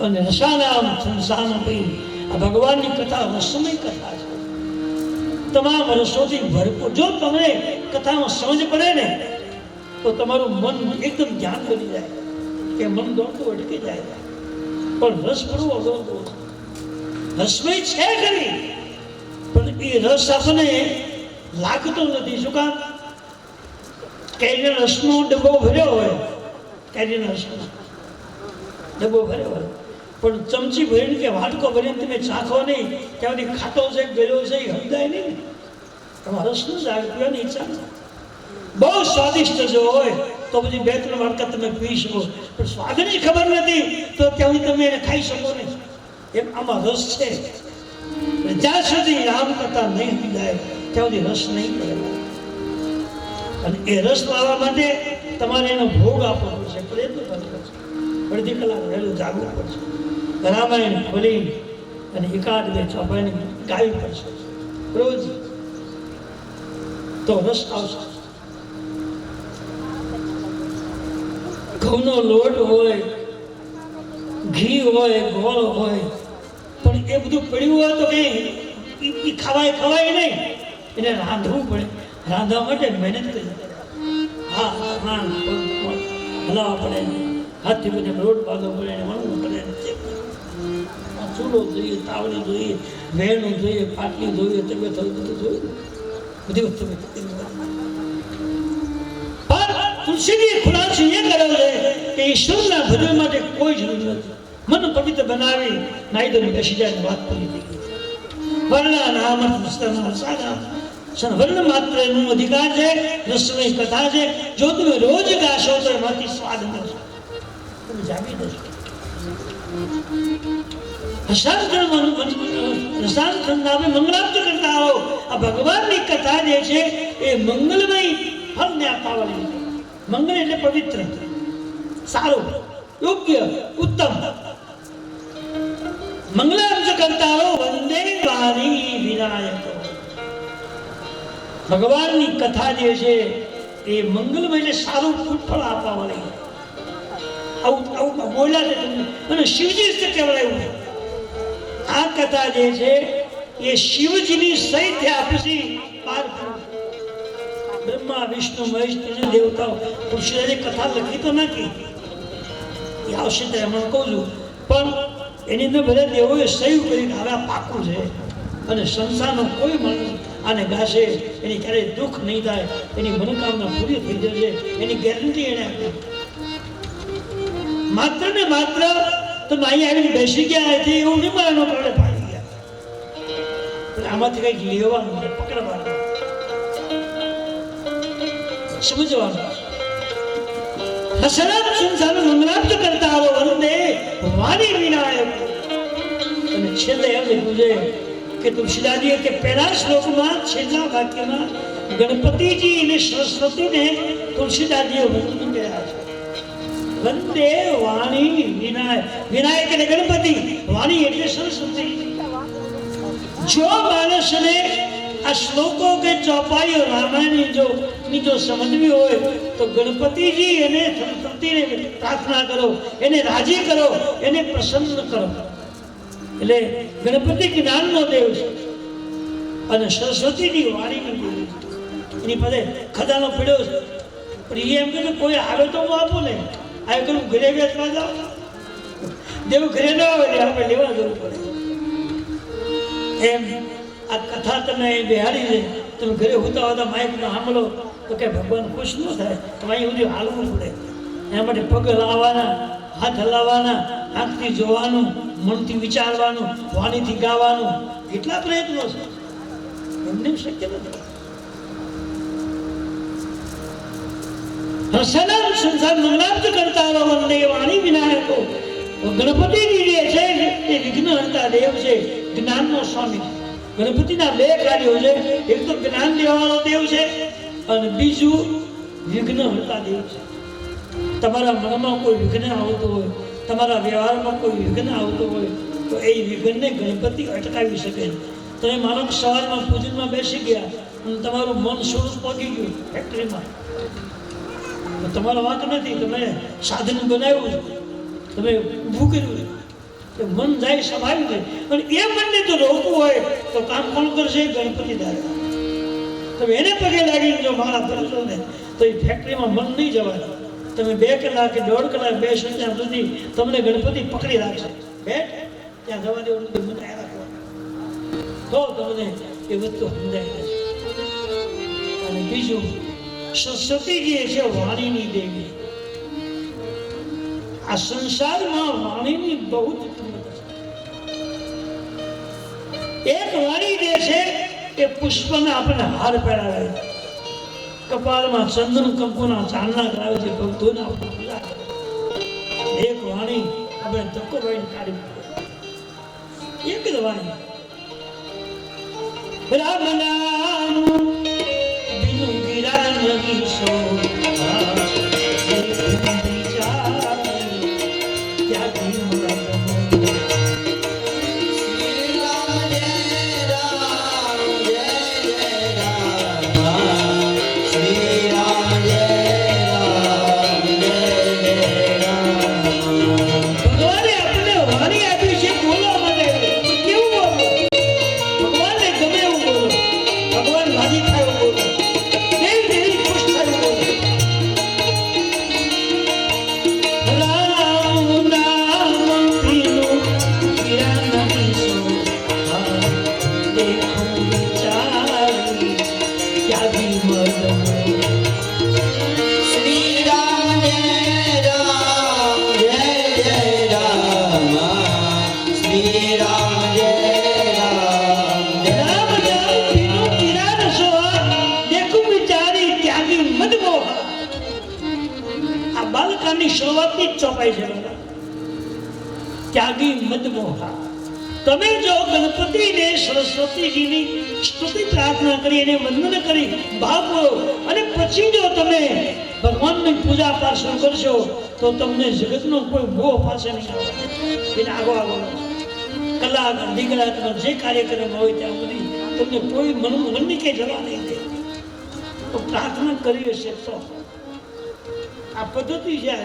અને રસાનામ સંસામપી, આ ભગવાનની કથા રસમય કથા છે. તમામ રસોથી ભરપૂર. જો તમને કથામાં સમજ પડે ને તો તમારું મન એકદમ ધ્યાન બની જાય કે મન દોડતું અટકી જાય. પણ રસ પડવો દોડતો રસમય છે ખરી, પણ એ રસ આપણને લાગતો નથી. શું કામ? કેરીના રસનો ડબ્બો ભર્યો હોય, કેરીના રસનો ડબ્બો ભર્યો હોય, પણ ચમચી ભરીને કે વાટકો ભરીને તમે ચાખો નહીં, ત્યાંથી ખાટો છે, ગળ્યો છે, એ સમજાય નહીં. તમારે રસ ન જાય, પીવાની ઈચ્છા ન. બહુ સ્વાદિષ્ટ જો હોય તો પછી 2-3 વાટકા તમે પી શકો, પણ સ્વાદની ખબર નથી તો ત્યાં તમે એને ખાઈ શકો નહીં. એમ આમાં રસ છે. જ્યાં સુધી રામ કથા નહીં પીડાય ત્યાં સુધી રસ નહીં પડે. અને એ રસ લાવવા માટે તમારે એનો ભોગ આપવો પડશે, પ્રયત્ન કરવો પડશે, અડધી કલાક વહેલું જાગવું પડશે, રામાયણ ખોલી અને 1-2 ચોપાઈને ગાવી પડશે રોજ, તો રસ આવશે. ઘઉંનો લોટ હોય, ઘી હોય, ગોળ હોય, પણ એ બધું પડ્યું હોય તો કઈ ખવાય નહીં. એને રાંધવું પડે. રાંધવા માટે મહેનત કરી, હા હલાવવા પડે, હાથથી બધે રોટ બાંધવો પડે, વણવું પડે, ચૂલો જોઈએ, તાવડી જોઈએ, વેણું જોઈએ, પાટલી જોઈએ, તબિયત બધું જોઈએ, બધી વસ્તુ. તુલસીજી ખુલાસો એ કર્યો છે કે ઈશ્વરના ભજન માટે કોઈ જરૂર નથી. મન પવિત્ર બનાવી નાઈ દો બેસી જાય, વાત કરી દીધી. વર્ણ માત્ર એનો અધિકાર છે, રસમય કથા છે. જો તમે રોજ ગાશો તો એમાંથી સ્વાદ મળશે, તમે જાગી જશો. મંગળાર્થ કરતા હો. આ ભગવાનની કથા જે છે એ મંગલમય ફળને આપવા વાળી. મંગળ એટલે પવિત્ર, સારું, યોગ્ય, ઉત્તમ. મંગલાર્થ કરતા હો. વંદે વારી વિનાયક. ભગવાનની કથા જે છે એ મંગલમય એટલે સારું ફળ આપવા વાળી. આવું બોલ્યા છે તમને. અને શિવજી કહેવાયું. આ કથા જે છે એ શિવજીની સહિત આપી પાર બ્રહ્મા વિષ્ણુ મહેશ ત્રણે દેવતાઓ. તુલસીદાસની કથા લખી તો નથી, એ આવશે ત્યારે હમણાં કહું છું, પણ એની અંદર બધા દેવોએ સહી કરીને હવે આ પાકું છે અને સંસારનો કોઈ માણસ આને ગાશે એની ક્યારેય દુઃખ નહીં થાય, એની મનોકામના પૂરી થઈ જશે, એની ગેરંટી એને આપી. માત્ર ને માત્ર તમે અહીંયા આવીને બેસી ગયા હતી એવું નહીં માનો આપણે પાડી ગયા, પણ આમાંથી કંઈક લેવાનું પકડવાનું સમજવાનું. હસરત સંસાર મંગલાપ્ત કરતા આવો વંદે વાણી વિનાયક. અને છેલ્લે એમ લખ્યું છે કે તુલસીદાસજીએ કે પહેલા શ્લોકમાં છેલ્લા વાક્યમાં ગણપતિજી અને સરસ્વતીને તુલસીદાસજીએ વંદન કર્યા છે. વંદે વાણી વિનાયક. વિનાયક એટલે ગણપતિ, વાણી એટલે સરસ્વતી. જો માણસને આ શ્લોકો કે ચોપાઈઓ રામાયણની જો સમજવી હોય તો ગણપતિજી અને સરસ્વતીને પ્રાર્થના કરો, એને રાજી કરો, એને પ્રસન્ન કરો. એટલે ગણપતિ જ્ઞાનનો દેવ છે અને સરસ્વતીની વાણીનો દેવ છે. એની પાસે ખજાનો પીડ્યો છે, પણ એ એમ કે કોઈ આવે તો હું આપું ને, આ કરું ઘરે બેસવા જાઓ, દેવ ઘરે ન આવે ને આપણે લેવા જવું પડે. એમ આ કથા તમે બિહારી છે, તમે ઘરે હોતા હોતા માઇકમાં સાંભળો તો કે ભગવાન ખુશ ન થાય, તમારે અહીં સુધી હાલવું પડે. એના માટે પગ હલાવવાના, હાથ હલાવવાના, આંખથી જોવાનું, મનથી વિચારવાનું, વાણીથી ગાવાનું, કેટલા પ્રયત્નો છે, એમને શક્ય નથી. હસનમ સંસાર મંગલાપ્ત કરતા વંદે વાણી વિનાયકો. ગણપતિજી જે છે એ વિઘ્નહર્તા દેવ છે, જ્ઞાનનો સ્વામી. ગણપતિના બે કાર્યો છે, એક તો જ્ઞાન દેવાવાળો દેવ છે અને બીજું વિઘ્નહર્તા દેવ છે. તમારા મનમાં કોઈ વિઘ્ન આવતું હોય, તમારા વ્યવહારમાં કોઈ વિઘ્ન આવતું હોય તો એ વિઘ્નને ગણપતિ અટકાવી શકે. તમે માનો કે સવારમાં પૂજનમાં બેસી ગયા અને તમારું મન સ્વરૂપ પહોંચી ગયું ફેક્ટરીમાં, તમારો વાંક નથી, તમે સાધન બનાવ્યું છે, તમે ઊભું કર્યું છે, મન જાય સ્વાભાવિક છે. અને એ મનને જો રોકવું હોય તો કામ કોણ કરશે? ગણપતિ દાદા. તમે એને પગે લાગીને જો મારા કરશો ને તો એ ફેક્ટરીમાં મન નહીં જવાય. તમે 2 કલાક કે 1.5 કલાક બેસો ત્યાં સુધી તમને ગણપતિ પકડી રાખશે. બેઠ ત્યાં જવા દેવું નથી, મને રાખવા તો તમને એ વસ્તુ સમજાય જશે. અને બીજું સરસ્વતીજી છે વાણીની દેવી. આ સંસારમાં વાણીની બહુ જ કિંમત છે. એક વાણી જે છે એ પુષ્પના આપણને હાર પહેરાવે, કપાળમાં ચંદન કંકુના ચાંદના કરાવે છે, ભક્તોના પૂજા કરે. એક વાણી આપણે ધક્કો ભાઈને કાઢી એક જ વાણી. રામ નામ બિનુ વિરાન વિસો શરૂઆતની જ ચોપાઈ છે. ત્યાગી મદમોહા. તમે જો ગણપતિને સરસ્વતીજીની સ્તુતિ પ્રાર્થના કરી, એને વંદન કરી, ભાવ અને પછી જો તમે ભગવાનની પૂજા પાઠ શરૂ કરશો તો તમને જગતનો કોઈ મોહ પાસે નહીં આવે. એને આગો કલાક દીકરા જે કાર્યક્રમ હોય ત્યાં સુધી તમને કોઈ મનની કઈ જવા નહીં દે. તો પ્રાર્થના કરી હશે તો આ પદ્ધતિ છે.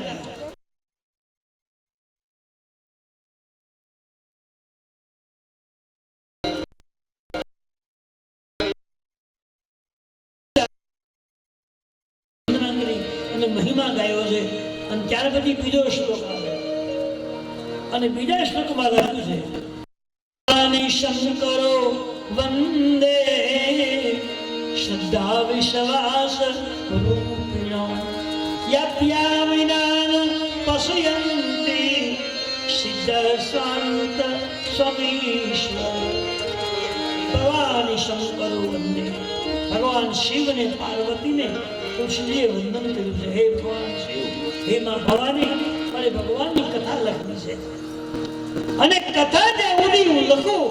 મહિમા ગાયો છે અને ત્યાર પછી બીજો શ્લોક આવે અને બીજા શ્લોકમાં લખ્યું છે શંકરો વંદે શ્રદ્ધા વિશ્વાસ રૂપિણો યપ્યા વિના પશ્યન્તિ સિદ્ધ સ્વાંત સ્વમીશ્વર. ભગવાન શંકરો વંદે, ભગવાન શિવ ને પાર્વતી ને તુલસીજીએ વંદન કર્યું છે. હે ભગવાન શિવ, હે માં ભવાની, મારે ભગવાનની કથા લખવી છે અને કથા જ્યાં સુધી હું લખું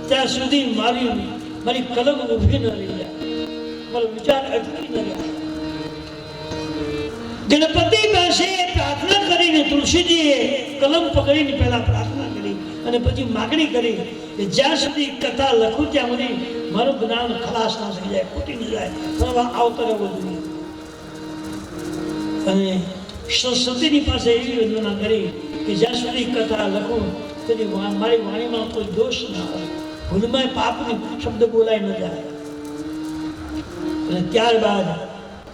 ત્યાં સુધી મારી કલમ ઉભી ન રહી જાય, મારો વિચાર અટકી ન જાય. ગણપતિ પાસે પ્રાર્થના કરીને તુલસીજીએ કલમ પકડીને પહેલા પ્રાર્થના કરી અને પછી માગણી કરી કે જ્યાં સુધી કથા લખું ત્યાં સુધી મારું જ્ઞાન ખલાસ ના થઈ જાય, ખૂટી ન જાય, ફરવા આવતો રહેવો જોઈએ. અને સરસ્વતીની પાસે એવી વંદના કરી કે જ્યાં સુધી કથા લખું તેથી મારી વાણીમાં કોઈ દોષ ના આવે, ભૂલમાં પાપની શબ્દ બોલાય ન જાય. અને ત્યારબાદ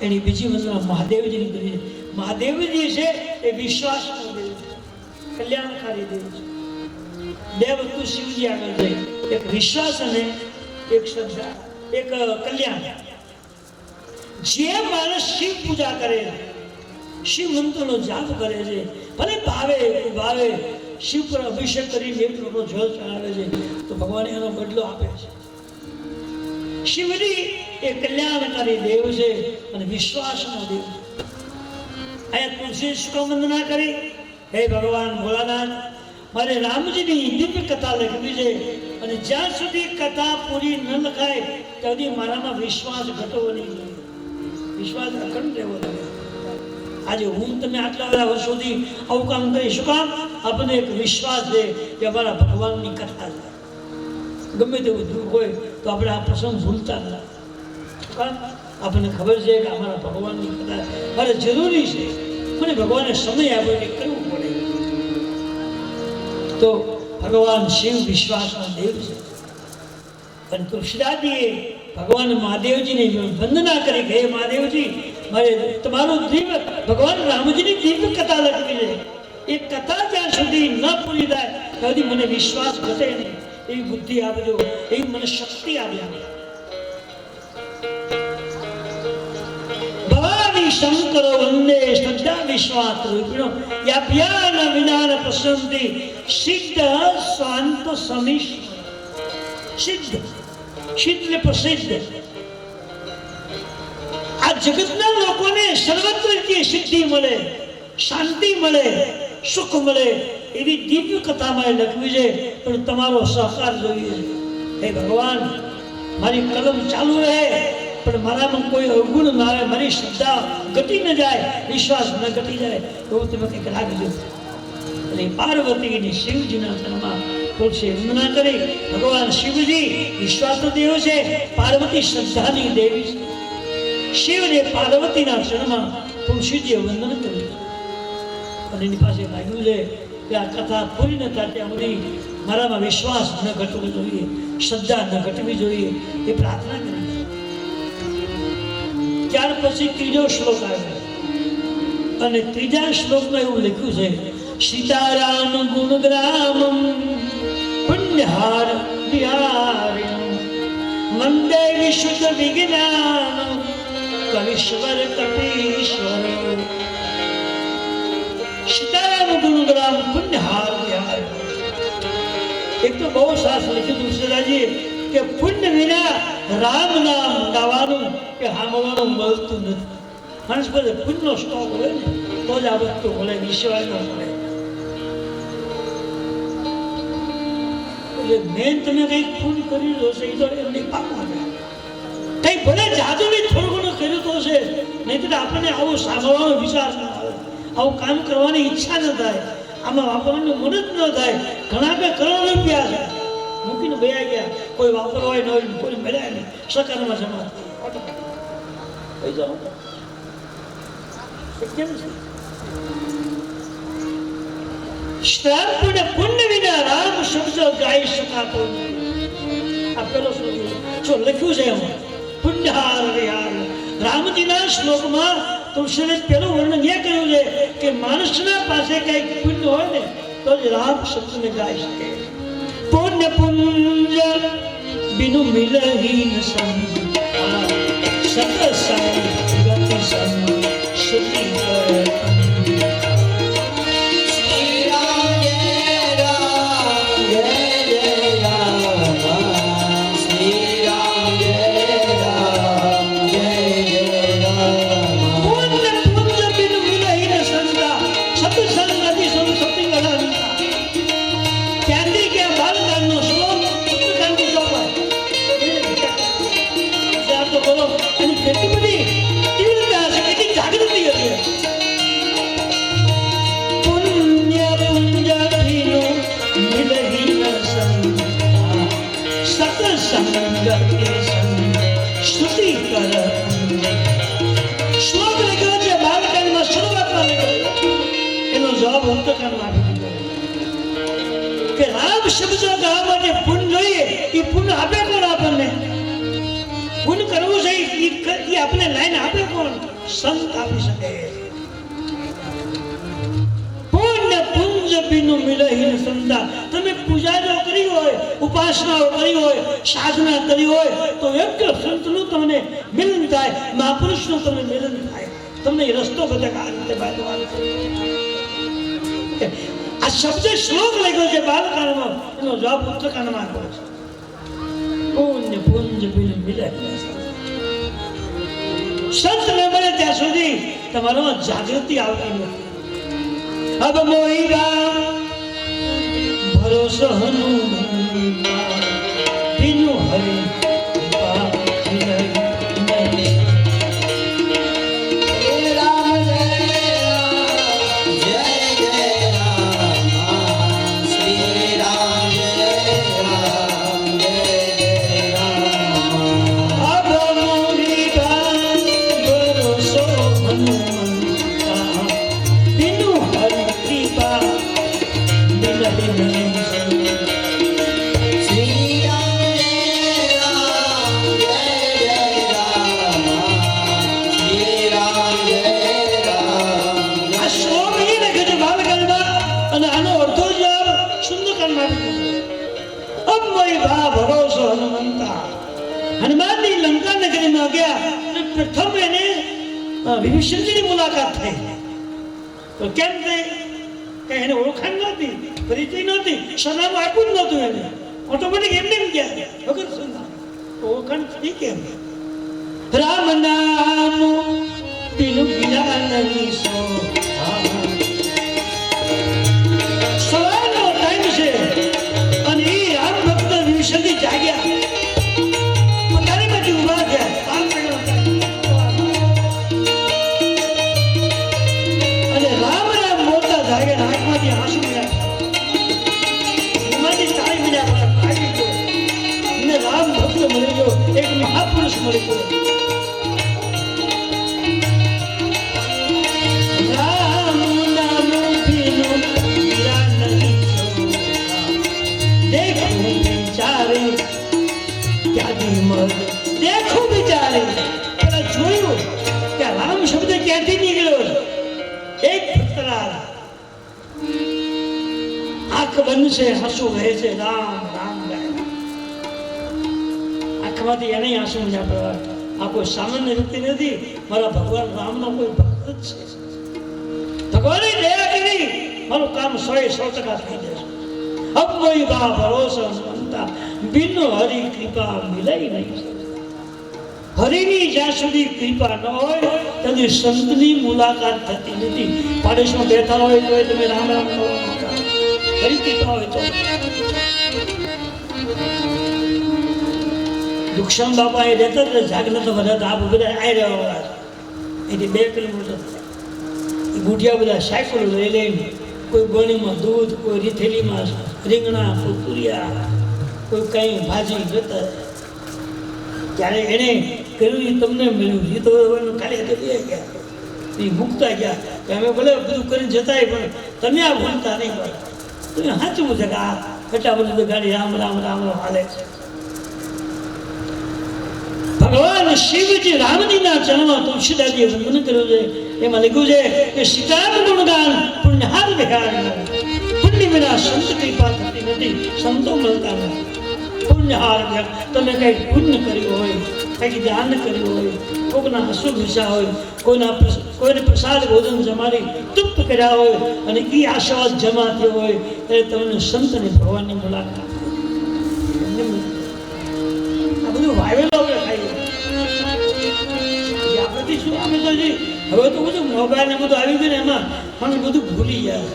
એની બીજી વંદના મહાદેવજીની કરી. મહાદેવજી છે એ વિશ્વાસનો દેવ છે, કલ્યાણકારી દેવ છે. બે વસ્તુ શિવજી આગળ છે, એક વિશ્વાસ અને એક શ્રદ્ધા, એક કલ્યાણ. જે માણસ શિવ પૂજા કરે, શિવ મંત્રનો જાપ કરે છે, ભલે ભાવે ભાવે શિવ પર અભિષેક કરીને એક લોટો જળ ચડાવે છે તો ભગવાન એનો બદલો આપે છે. શિવજી એ કલ્યાણકારી દેવ છે અને વિશ્વાસનો દેવ છે. અહીંયા તુલસી શું વંદના કરી? હે ભગવાન ભોળાનાથ, મારે રામજીની દિવ્ય કથા લખવી છે અને જ્યાં સુધી કથા પૂરી ન લખાય ત્યાં સુધી મારામાં વિશ્વાસ ઘટવો નહીં જોઈએ, વિશ્વાસ અખંડ રહેવો જોઈએ. આજે હું તમે આટલા બધા વર્ષોથી આવું કામ કરી, શું કામ? આપણને એક વિશ્વાસ છે કે અમારા ભગવાનની કથા છે. ગમે તેવું દુઃખ હોય તો આપણે આ પ્રસંગ ભૂલતા નથી. શું કામ? આપણને ખબર છે કે અમારા ભગવાનની કથા મારે જરૂરી છે, મને ભગવાને સમય આપ્યો કે કરવું પડે. તો ભગવાન શિવ વિશ્વાસના દેવ છે. અને તુલસીદાસજીએ ભગવાન મહાદેવજીને વંદના કરી કે હે મહાદેવજી, મારે તમારું દિવ્ય ભગવાન રામજીની દિવ્ય કથા લખવી છે. એ કથા જ્યાં સુધી ન પૂરી થાય ત્યાં સુધી મને વિશ્વાસ ઘટે નહીં, એવી બુદ્ધિ આપજો, એવી મને શક્તિ આપજો. ભવાની શંકરો વંદે શ્રદ્ધા વિશ્વાસ રૂપિણો યાભ્યાન વિનાન પશ્યન્તિ સિદ્ધ સ્વાંત સમીશ્વર. સિદ્ધ, સિદ્ધ એટલે પ્રસિદ્ધ. આ જગતના લોકોને સર્વત્ર રીતે સિદ્ધિ મળે, શાંતિ મળે, સુખ મળે એવી દિવ્ય કથામાં લખવી છે, પણ તમારો સહકાર જોઈએ. હે ભગવાન, મારી કલમ ચાલુ રહે પણ મારામાં કોઈ અવગુણ ના આવે, મારી શ્રદ્ધા ઘટી ન જાય, વિશ્વાસ ન ઘટી જાય, એવું તમે કંઈક રાખજો. અને પાર્વતીની શિવજીના ચરણમાં તુલસી વંદના કરી. ભગવાન શિવજી વિશ્વાસનો દેવ છે, પાર્વતી શ્રદ્ધાની દેવી છે. શિવને પાર્વતીના ચરણમાં તુલસીજીએ વંદન કર્યું અને એની પાસે માગ્યું છે કે આ કથા પૂરી ન થાય ત્યાં સુધી મારામાં વિશ્વાસ ન ઘટવો જોઈએ, શ્રદ્ધા ન ઘટવી જોઈએ, એ પ્રાર્થના કરી. ત્યાર પછી ત્રીજો શ્લોક આવ્યો અને ત્રીજા શ્લોકમાં એવું લખ્યું છે સીતારામ ગુણગ્રામમ પુણ્યહાર વિહારિણમ વંદે વિશુદ્ધ વિજ્ઞાન કવિશ્વર કપીશ્વર. સીતારામ ગુણગ્રામ પુણ્યહાર વિહારિણમ. એક તો બહુ સરસ લખ્યું તુલસીદાસજીએ કે પુણ્ય વિના રામ નામ ગાવાનું કે સાંભળવાનું મળતું નથી. માણસ બધે પુણ્યનો સ્ટોક હોય ને તો જ આ વસ્તુ મળે, વિશ્વાસ ન મળે. એટલે મેન તમે કંઈક પુણ્ય કર્યું હશે એ તો એમની પાપમાં જાય. કંઈ ભલે જાદુ બી થોડું ઘણું કર્યું તો હશે, નહીં તો આપણને આવું સાંભળવાનો વિચાર ન આવે, આવું કામ કરવાની ઈચ્છા ન થાય, આમાં વાપરવાનું મન જ ન થાય. ઘણા બે કરોડ રૂપિયા છે મૂકીને ભયા ગયા, કોઈ વાપરવા ન હોય, કોઈ મળ્યા નહીં, સરકારમાં જમા થઈ જાઓ. કેમ છે પુણ્ય વિના રામ શબ્દ ગાઈ શકાતો નથી. આ પેલો શ્લોક જો લખ્યું છે એમાં પુણ્યહાર વિહાર. રામજીના શ્લોકમાં તુલસીને પેલું વર્ણન એ કર્યું છે કે માણસના પાસે કઈક પુણ્ય હોય ને તો જ રામ શબ્દને ગાઈ શકે. પુણ્ય પુંજ બિનુ મિલહીન સંગ સતસંગ ગતિ સંગ શ્રુતિ શ્લોક લખ્યો છે બાળકાંડમાં શરૂઆતમાં લખ્યો એનો જવાબ ઉત્તરકાંડમાં આપી દીધો કે રામ શબ્દ ગાવા માટે પુણ્ય જોઈએ. એ પુણ્ય આપે કોણ આપણને? પુણ્ય કરવું છે એ આપણે લાઈન આપે કોણ? સંત આપી શકે. પુણ્ય પુંજ બિનુ મિલહીન સંતા. તમે પૂજાઓ કરી હોય, ઉપાસનાઓ કરી હોય, સાધના કરી હોય તો એક સંતનું તમને મિલન થાય, મહાપુરુષનું તમને મિલન થાય. તમને રસ્તો બધે આ રીતે બાંધવાનો છે. આ શબ્દ શ્લોક લખ્યો છે બાલકાંડમાં, એનો જવાબ ઉત્તરકાંડમાં આપ્યો છે. પુણ્ય પુંજ બિનુ મિલહીન સંત ન મળે ત્યાં સુધી તમારામાં જાગૃતિ આવતી નથી. अब मोही राम भरोसा हनुमंता बिनु हरि कृपा मिलई नहीं. राम जय जय राम श्री राम जय राम जय जय राम. अब मोही राम भरोसा हनुमंता बिनु હનુમાનની લંકા નગરીમાં ગયા. પ્રથમ એને વિભીષણજીની મુલાકાત થઈ. તો કેમ થઈ? કે એને ઓળખાણ નહોતી, પરિચય નહોતી, સરનામું આપ્યું જ નહોતું. એને ઓટોમેટિક એમને એમ ગયા વગર સરનામું ઓળખાણ થઈ. કેમ? રામ નામ બિનુ બીજા નહીં સો. સવારનો ટાઈમ છે અને એ રામ ભક્ત વિભીષણજી જાગ્યા. એક મહાપુરુષ મળી ગયો. રામ નામ બિનુ બીજા નહીં સો. દેખું વિચારે ક્યાંથી મર દેખું વિચારે પેલા જોયું કે રામ શબ્દ ક્યાંથી નીકળ્યો છે. એક પત્રા આંખ બંધ છે, હસુ રહે છે, રામ રામ ગાય. આંખમાંથી એને આંસુ મળ્યા પ્રવાર. આ કોઈ સામાન્ય વ્યક્તિ નથી, મારા ભગવાન રામનો કોઈ ભક્ત જ છે. ભગવાને દયા કરી મારું કામ 100% થઈ જશે. અબ કોઈ બા ભરોસો સંતા બિન હરિ કૃપા મિલાઈ નહીં. હરિની જ્યાં સુધી કૃપા ન હોય તેથી સંતની મુલાકાત થતી નથી. પાડોશમાં બેઠા હોય તો તમે રામ રામ કરો, હરિ કૃપા હોય તો. દુક્ષણ બાપા એ રહેતા હતા, જાગના તો બધા આપ બધા આવી રહ્યા એથી 2 કિલોમીટર. એ બુઢિયા બધા સાયકલ લઈ લઈને કોઈ ગોળીમાં દૂધ, કોઈ રીથેલીમાં રીંગણા, કોઈ તુરિયા, કોઈ કંઈ ભાજી જતા. ત્યારે એને કર્યું એ તમને મળ્યું. એ તો ખાલી હાથે બે ગયા, એ મૂકતા ગયા કે અમે ભલે બધું કરીને જતાય પણ તમે આ ભૂલતા નહીં. પડે તમે સાચું છે કે આ એટલા બધું ગાડી રામ રામ રામ રામ હાલે છે. ભગવાન શિવજી રામજીના ચરણમાં તુલસીદાસજીએ વંદન કર્યું છે. એમાં લખ્યું છે કે સીતારામ ગુણગાન પુણ્યહાર વિહાર પુણ્ય વિના સંત કૃપા થતી નથી, સંતો મળતા નથી. પુણ્યહાર તમે કંઈક પુણ્ય કર્યું હોય, કંઈક દાન કર્યું હોય, કોઈના હસુ ભૂસા હોય, કોઈને પ્રસાદ ભોજન જમાડી તૃપ્ત કર્યા હોય અને એ આશીર્વાદ જમા થયો હોય ત્યારે તમને સંતને ભગવાનની મુલાકાત. આ બધું વાવેલો આપણે ખાઈએ આપણે શું અમે તો હવે તો બધું મોબાઈલ ને બધું આવી ગયું ને એમાં અમે બધું ભૂલી ગયા.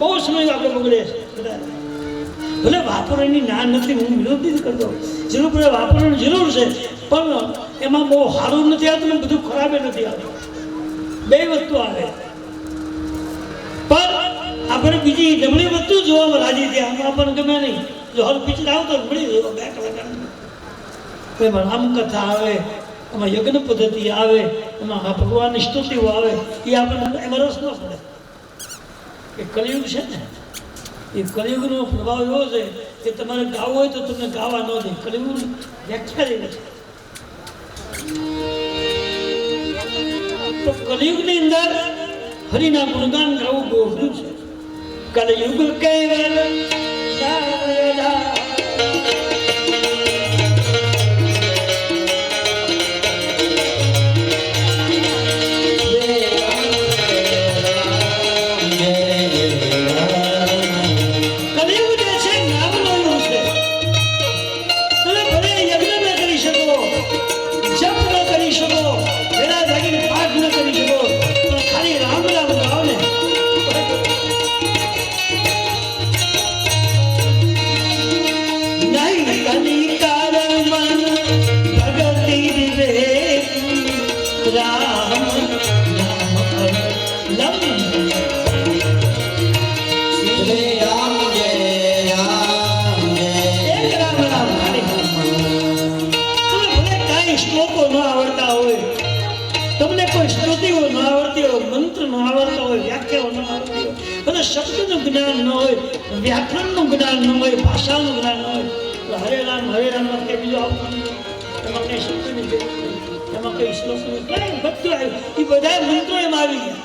બહુ સમય આપણે બગડે બધા. ભલે વાપરવાની ના નથી, હું વિરોધ નથી કરતો, જરૂર પડે વાપરવાની જરૂર છે, પણ એમાં બહુ સારું નથી આવતું ને બધું ખરાબ નથી આવતું. બે વસ્તુ આવે, પણ આપણે બીજી નબળી વસ્તુ જોવામાં રાજી થયા. આમાં આપણને ગમે નહીં. જો હાલ પિક્ચર આવતો મળી ગયો 2 કલાક, એમાં રામકથા આવે, એમાં યજ્ઞ પદ્ધતિ આવે, એમાં ભગવાનની સ્તુતિઓ આવે, એ આપણને એમાં રસ ન પડે. એ કલિયુગ છે ને, એ કલિયુગનો પ્રભાવ એવો છે કે તમારે ગાવું હોય તો તમને ગાવા ન દે. કલિયુગ વ્યાખ્યા જ નથી. તો કલિયુગની અંદર હરિના ગુણગાન ગાવું બહુ અઘરું છે. કલિયુગ કેવલ શબ્દનું જ્ઞાન ન હોય, વ્યાકરણનું જ્ઞાન ન હોય, ભાષાનું જ્ઞાન ન હોય તો હરે રામ કે બીજું આવતું એમાં કઈ શબ્દની જરૂર નહીં, એમાં કઈ શ્લોકનું કઈ બધું આવ્યું. એ બધા મંત્રો એમાં આવી ગયા.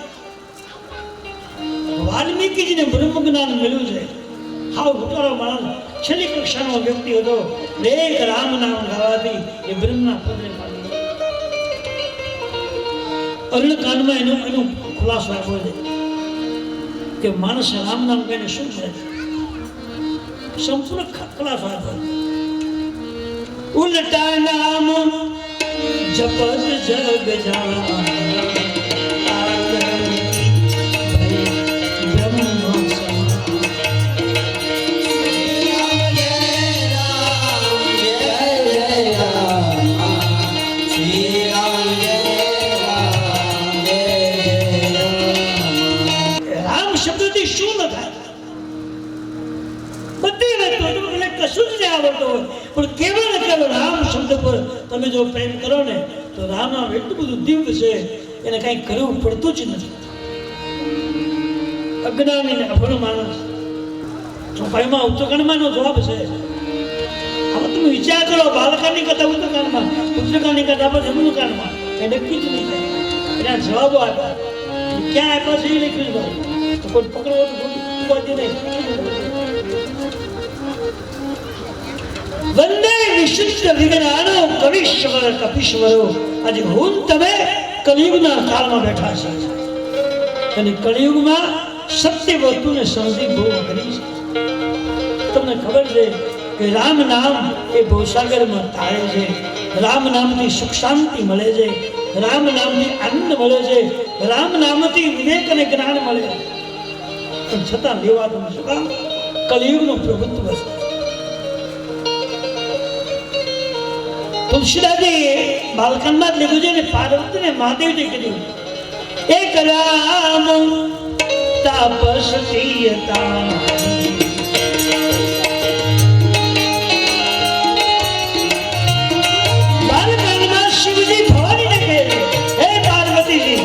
વાલ્મીકીજીને બ્રહ્મ જ્ઞાન મળ્યું છે. હાવ ઉતારો માણસ, છેલ્લી કક્ષાનો વ્યક્તિ હતો. એક રામ નામ ગાવાથી એ બ્રહ્મના પદને પામ્યો. અરણકાંડમાં એનો ખુલાસો આપ્યો છે કે માણસ રામ નામ કહીને શું કરે છે. સંપૂર્ણ ખલાસ આપ્યો. ઉલટા નામ જપત જગ જાના પણ કેવળ ને કેવળ રામ શબ્દ પર તમે જો પ્રેમ કરો ને તો રામ નામ એટલું બધું દિવ્ય છે, એને કઈ કરવું પડતું જ નથી. અજ્ઞાની ને અભણ માણસ ચોપાઈમાં ઉત્તરકાંડમાં નો જવાબ છે. હવે તમે વિચાર કરો, બાલકાની કથા ઉત્તરકાંડમાં, ઉત્તરકાંડની કથા પર જમણુકાંડમાં એ નક્કી જ નહીં થાય. એના જવાબો આપ્યા, ક્યાં આપ્યા છે એ લખ્યું છે. તો કોઈ પકડવો તો નહીં. વંદે વિશુદ્ધ વિજ્ઞાનો કવિશ્વર કપીશ્વરો. આજે હું તમે કલિયુગના કાળમાં બેઠા છે અને કલિયુગમાં સત્ય વસ્તુને સમજી બહુ અઘરી છે. તમને ખબર છે કે રામ નામ એ ભવસાગરમાં તારે છે. રામ નામથી સુખ શાંતિ મળે છે, રામ નામથી આનંદ મળે છે, રામ નામથી વિવેક અને જ્ઞાન મળે છે. પણ છતાં લેવાતું શું કામ? કલિયુગનું પ્રભુત્વ છે. તુલસીદાસજી બાલકાંડમાં જ લીધું છે ને, પાર્વતીને મહાદેવજી કીધું એક રામ તાપસતીયતા બાલકાંડમાં શિવજી ભવાનીને કહે છે, હે પાર્વતીજી,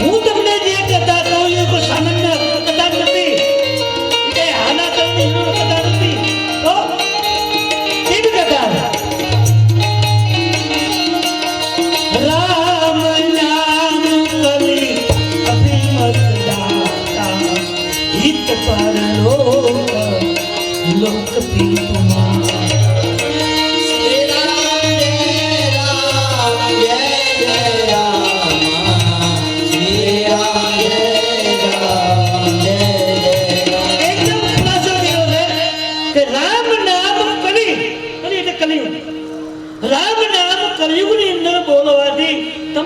હું તમને જે કથા કહું છું કોઈ સામાન્ય કથા નથી, કે આના કરતી કથા નથી. તો કેવી કથા? હિત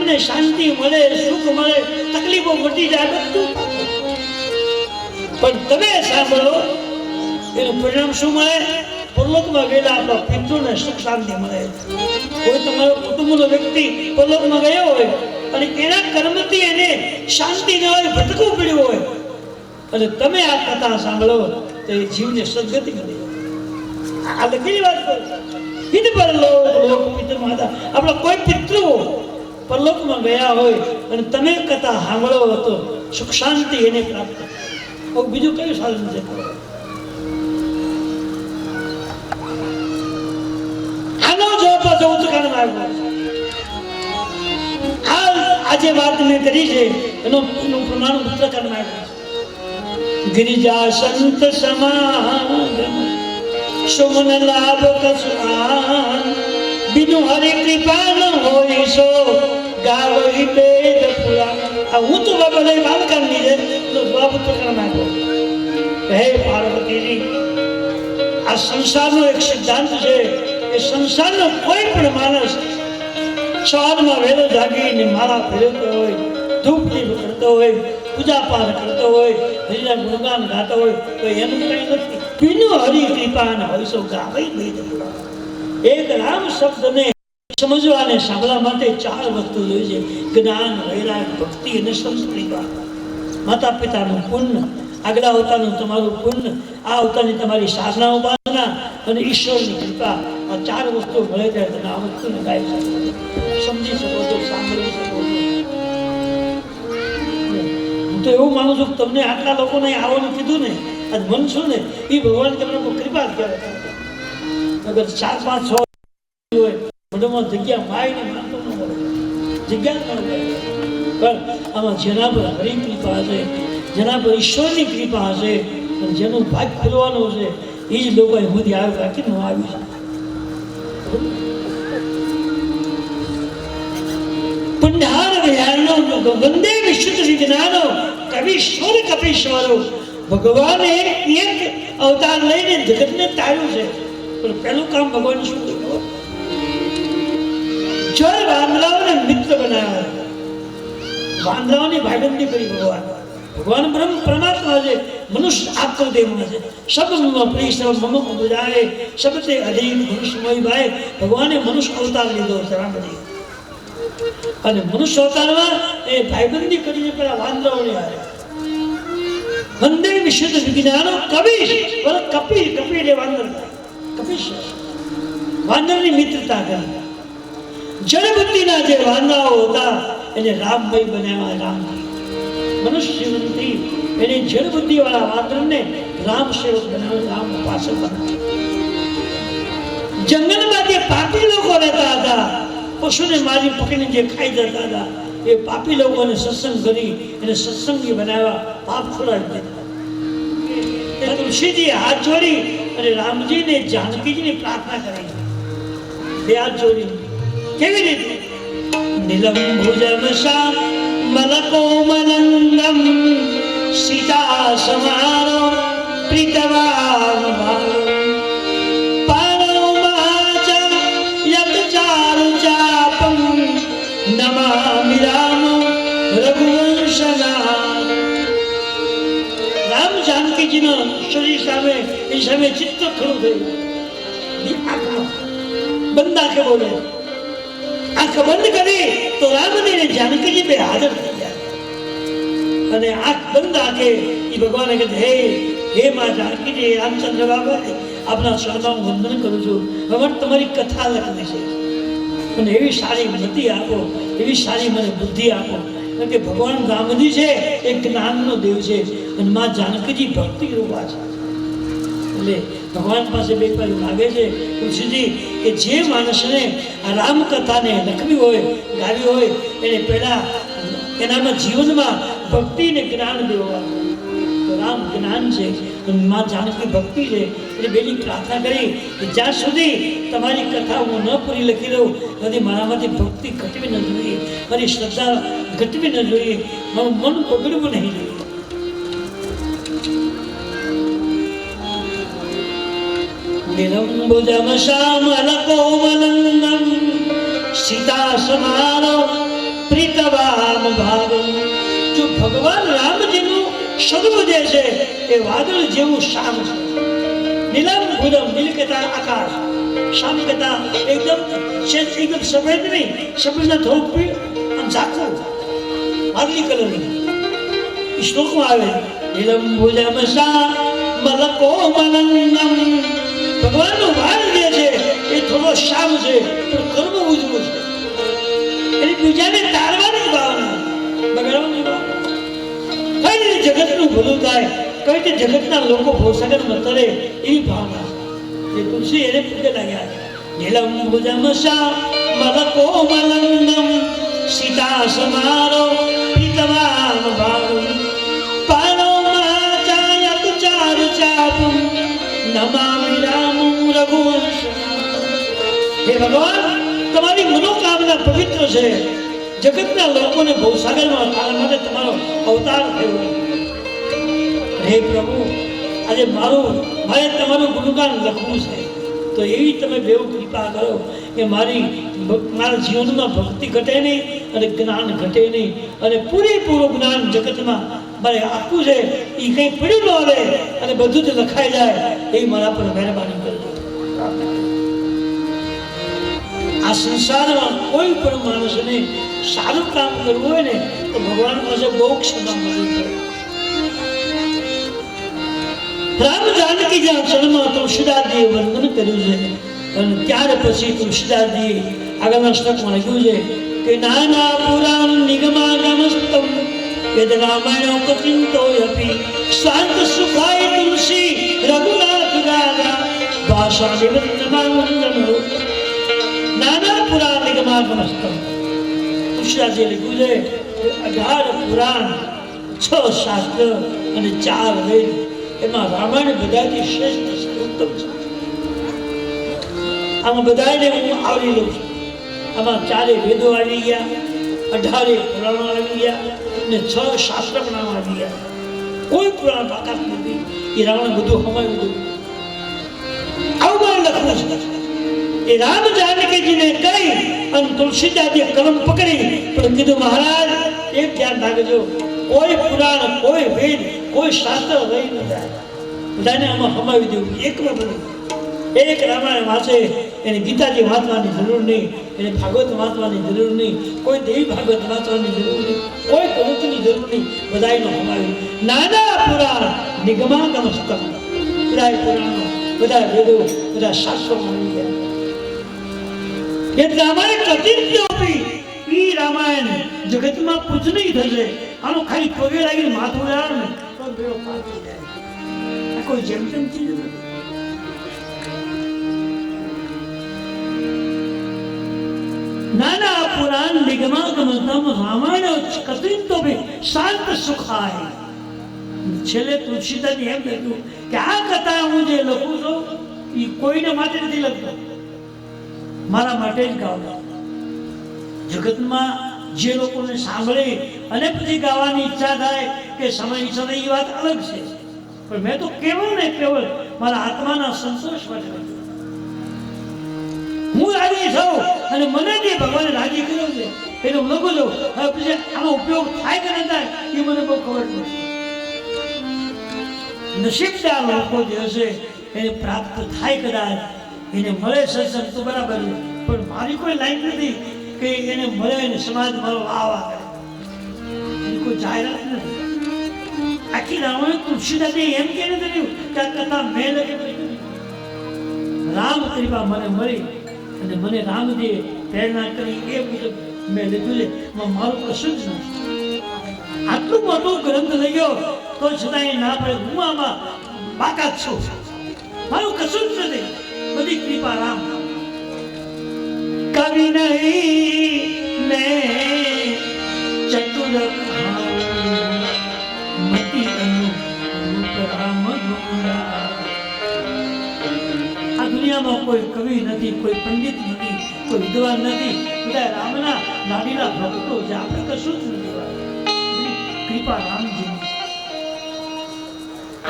તમને શાંતિ મળે, સુખ મળે, તકલીફો મટી જાય, બધું. પણ તમે સાંભળો, એનું પરિણામ શું મળે? પરલોકમાં ગયેલા આપણા પિતૃને સુખ શાંતિ મળે. કોઈ તમારો કુટુંબનો વ્યક્તિ પરલોકમાં ગયો હોય અને એના કર્મથી એને શાંતિ ન હોય, ભટકવું પડ્યું હોય, અને તમે આ કથા સાંભળો તો એ જીવને સદગતિ મળી. આ લખેલી વાત કરો. હિત પરલોક પિતૃ માતા, આપણા કોઈ પિતૃ પરલોકમાં ગયા હોય અને તમે કથા સાંભળો તો સુખ શાંતિ એને પ્રાપ્ત. બીજું કયું સાધન છે? આનો જવાબ ઉત્તરકાંડમાં આવ્યો. આજે વાત મેં કરી છે એનું પ્રમાણ ઉત્તરકાંડમાં આવ્યું. ગિરિજા સંત સમાગમ સુમન લાભ કસુઆન, બિનુ હરિ કૃપા ન હોય સો ગાવહી વેદ પુરાણ. આ હું તો બાબા બાલકાની છે તો બાબુ તો કરવામાં હે પાર્વતીજી, આ સંસારનો એક સિદ્ધાંત છે. એ સંસારનો કોઈ પણ માણસ સવારમાં વહેલો જાગીને માળા ફેરવતો હોય, ધૂપ દીપ કરતો હોય, પૂજા પાઠ કરતો હોય, હરિના ગુણગાન ગાતો હોય તો એનું કઈ નથી. બિનુ હરિ કૃપા ન હોય સો ગાવહી વેદ પુરાણ. એક રામ શબ્દને સમજવા અને સાંભળવા માટે 4 વસ્તુ જોઈએ છે: જ્ઞાન, વૈરાગ, ભક્તિ અને સંસ્કૃતિ. માતા પિતાનું પુણ્ય, આગલા અવતારનું તમારું પુણ્ય, આ અવતારની તમારી સાધના ઉપાસના અને ઈશ્વરની કૃપા. આ 4 વસ્તુ મળે ત્યારે તમે આ વસ્તુને ગાઈ શકો છો, સમજી શકો છો, સાંભળી શકો છો. હું તો એવું માનું છું કે તમને આટલા લોકોને આવવાનું કીધું ને, આજ મનશું ને, એ ભગવાન તમને કૃપા જ કરે. અગર 4, 5, 6 હોય મોઢામાં જગ્યા માયને માનતો ન મળે, જગ્યા ન મળે. પણ આમાં જેના પર હરિ કૃપા હશે, જેના પર ઈશ્વરની કૃપા હશે, જેનું ભાગ ખોલવાનું છે એ જ લોકો સુધી આવે. બાકી ન આવી શકે. પુંઢાર વિહારનો વંદે વિશુદ્ધ વિજ્ઞાનો કવિશ્વર કપીશ્વરો. ભગવાને એક અવતાર લઈને જગતને તાર્યું છે. પણ પહેલું કામ ભગવાન શું કર્યું? જળ વાંદરાઓને મિત્ર બનાવ્યા, વાંદરાઓની ભાઈબંધી કરી. ભગવાન બ્રહ્મ પરમાત્મા છે, મનુષ્ય આકૃતિમાં છે. સબમાં પ્રિય સબ મમ બુજાય સબતે અધિક મનુષ્યમય ભાઈ. ભગવાને મનુષ્ય અવતાર લીધો છે રામજી, અને મનુષ્ય અવતારમાં એ ભાઈબંધી કરીને પેલા વાંદરાઓને હારે. વંદે વિશુદ્ધ વિજ્ઞાનો કવિશ કપિ કપિ એટલે વાંદર, કપિશ વાંદરની મિત્રતા કરી. જળબુદ્ધિના જે વાંદરાઓ હતા એને રામમય બનાવ્યા. રામજી મનુષ્યવંતી એને જળબુદ્ધિ વાળા વાંદરને રામ સેવક બનાવ્યો, રામ ઉપાસક બનાવ્યો. જંગલમાં જે પાપી લોકો રહેતા હતા, પશુને મારી પકડીને જે ખાઈ જતા હતા, એ પાપી લોકોને સત્સંગ કરી એને સત્સંગી બનાવ્યા, પાપ છોડાવી દીધા. તુલસીજી હાથ જોડી અને રામજીને જાનકીજીની પ્રાર્થના કરી. 2 હાથ જોડી. કેવી રીતે? નીલમ ભુજમ શ્યામ મલકોમલંગમ સીતા સમારો પ્રીતવાન પાણો માચા યતચારુ ચાપમ નમામિ રામ રઘુવંશના. રામ જાનકીજીના શરીર સામે એ સામે ચિત્ત ખરું થયું. બંધ આંખે બોલે, આંખ બંધ કરી તો રામજી ને જાનકીજી બે હાજર થઈ ગયા. અને આંખ બંધ આંખે એ ભગવાને કહે, હે હે માં જાનકીજી, રામચંદ્ર બાબા, આપના શરણમાં હું વંદન કરું છું. હવે તમારી કથા લખવી છે, મને એવી સારી મતિ આપો, એવી સારી મને બુદ્ધિ આપો. કારણ કે ભગવાન રામજી છે એ જ્ઞાનનો દેવ છે, અને માં જાનકીજી ભક્તિ રૂપા છે. એટલે ભગવાન પાસે 2 પગ લાગે છે તુલસીજી કે જે માણસને આ રામકથાને લખવી હોય, ગાવી હોય, એને પહેલા એનામાં જીવનમાં ભક્તિ ને જ્ઞાન દેવાનું. તો રામ જ્ઞાન છે, માં જાનકી ભક્તિ છે. એટલે બેની પ્રાર્થના કરી કે જ્યાં સુધી તમારી કથા હું ન પૂરી લખી દઉં તેથી મારામાંથી ભક્તિ ઘટવી ન જોઈએ, મારી શ્રદ્ધા ઘટવી ન જોઈએ, મારું મન બગડવું નહીં જોઈએ. નિલંબુજમ શ્યામલ કોમલંગમ સીતા સમારો પ્રીતવામ ભાગમ. જો ભગવાન રામજીનું સ્વરૂપ જે છે એ વાદળ જેવું શામ છે. નીલમ ભુજમ, નીલ કહેતા આકાશ, શામ કહેતા એકદમ સફેદ નહીં, સફેદ ના થોડું પીળ આમ ઝાખું વાદળી કલરનું. શ્લોકમાં આવે નીલમ ભુજમ શામ મલકો મલંગમ. ભગવાનનું વાળ જે છે એ થોડો શામ છે પણ કર્મ ઉજવું છે. એટલે બીજાને તારવાની ભાવના, બગાડવાની ભાવના. કઈ રીતે જગતનું ભલું થાય, કઈ રીતે જગતના લોકો ભવસાગરમાં તરે એવી ભાવના. એ તુલસી એને પૂજે લાગ્યા. નીલમ ભુજમ શામ મલકો મલંગમ સીતા સમારો પ્રીતવામ ભાગમ. પાનો માચાયક ચાર ચાપું નમામિ રામં રઘુવંશ. હે ભગવાન, તમારી મનોકામના પવિત્ર છે. જગતના લોકોને ભવસાગરમાં તારા માટે તમારો અવતાર થયો. હે પ્રભુ, આજે મારે તમારું ગુણગાન લખવું છે, તો એવી તમે બેવ કૃપા કરો કે મારા જીવનમાં ભક્તિ ઘટે નહીં અને જ્ઞાન ઘટે નહીં, અને પૂરેપૂરું જ્ઞાન જગતમાં મારે આપવું છે. એ કંઈ પડ્યું ન રહે અને બધું જ લખાઈ જાય એ મારા પર મહેરબાની કરજો. આ સંસારમાં કોઈ પણ માણસને સારું કામ કરવું હોય ને તો ભગવાન પાસે બહુ ક્ષમા મળવી પડે. રામ જાનકી જ્યાં ચરણમાં તુલસીદાસજીએ વંદન કર્યું છે અને ત્યાર પછી તુલસીદાસજીએ આગળના શ્લોકમાં લખ્યું છે કે નાના પુરાણ નિગમાગમસ્તમ વેદ રામાયણ કચિંતોયપી શાંત સુખાય તુલસી રઘુનાથ દાદા ભાષા નિવૃત્તમાં વંદનો. નાના પુરાણ નિગમાગમસ્તમ, તુલસીદાસજીએ લખ્યું છે 18 પુરાણ, 6 શાસ્ત્ર અને 4 વેદ. એમાં રામાયણ બધાથી શ્રેષ્ઠ છે, ઉત્તમ છે. આમાં બધાને હું આવરી લઉં છું. આમાં 4 વેદો આવી ગયા, 18 પુરાણો આવી ગયા અને 6 શાસ્ત્ર પણ આવી ગયા. કોઈ પુરાણ તાકાત નથી એ રાવણ બધું હમાયું હતું. આવું મારે લખવું છે. એ રામ જાનકીજીને કહી અને તુલસીદાસજીએ કલમ પકડી પણ કીધું મહારાજ એક ધ્યાન રાખજો, કોઈ પુરાણ, કોઈ વેદ, કોઈ શાસ્ત્ર રહી ન જાય. બધાને આમાં હમાવી દેવું. એકમાં બધું એક રામાયણ વાંચે એને ગીતાજી વાંચવાની જરૂર નહીં, એને ભાગવત વાંચવાની જરૂર નહીં, કોઈ દેવી ભાગવત વાંચવાની જરૂર નહીં, કોઈ ગ્રંથની જરૂર નહીં. બધાનો હમાવી નાના પુરાણ નિગમાગમસ્તમ. બધા પુરાણો, બધા વેદો, બધા શાસ્ત્રો મળી ગયા. એટલે અમારે કચિંત્યોપી ઈ રામાયણ જગતમાં પૂજનીય થશે. આનો ખાલી પગે લાગીને માથું આવે ને તો બેડો પાર થઈ જાય. આ કોઈ જેમ તેમ ચીજ નથી. નાના પુરાણ નિગમાગમસ્તમ રામાયણ કચિંત્યોપી શાંત સુખાય. છેલ્લે તુલસીદાસજી એમ લખ્યું કે આ કથા હું જે લખું છું એ કોઈને માટે નથી લખતો, મારા માટે જ ગાઉં. જગતમાં જે લોકોને સાંભળી અને પછી ગાવાની ઈચ્છા થાય કે સમય ઈચ્છા થાય એ વાત અલગ છે, પણ મેં તો કેવળ ને કેવળ મારા આત્માના સંતોષ માટે હું રાજી થઉં અને મને જે ભગવાને રાજી કર્યો છે એટલે હું લખું છું. હવે પછી આનો ઉપયોગ થાય કે ન થાય એ મને બહુ ખબર નથી. નસીબદાર લોકો જે હશે એને પ્રાપ્ત થાય, કદાચ એને મળે સત્સંગ તો બરાબર છે, પણ મારી કોઈ લાઈન નથી કે એને મળે ને સમાજ મારો આવા કરે. એની કોઈ જાહેરાત નથી. આખી રામાયણ તુલસીદાસે એમ કે નથી કે આ કથા મેં લખી. રામ કૃપા મને મળી અને મને રામજીએ પ્રેરણા કરી એ મુજબ મેં લીધું છે. મારું કશું જ નથી. આટલું મોટું ગ્રંથ લઈ ગયો તો છતાં એ ના પડે. હું આમાં બાકાત છું, મારું કશું જ નથી. બધી કૃપા રામ. કવિ નહીં મેં ચતુર મતિ રામ. આ દુનિયામાં કોઈ કવિ નથી, કોઈ પંડિત નથી, કોઈ વિદ્વાન નથી. બધા રામના લાડીલા ભક્તો છે. આપણે કશું જ નથી. કૃપા રામજી.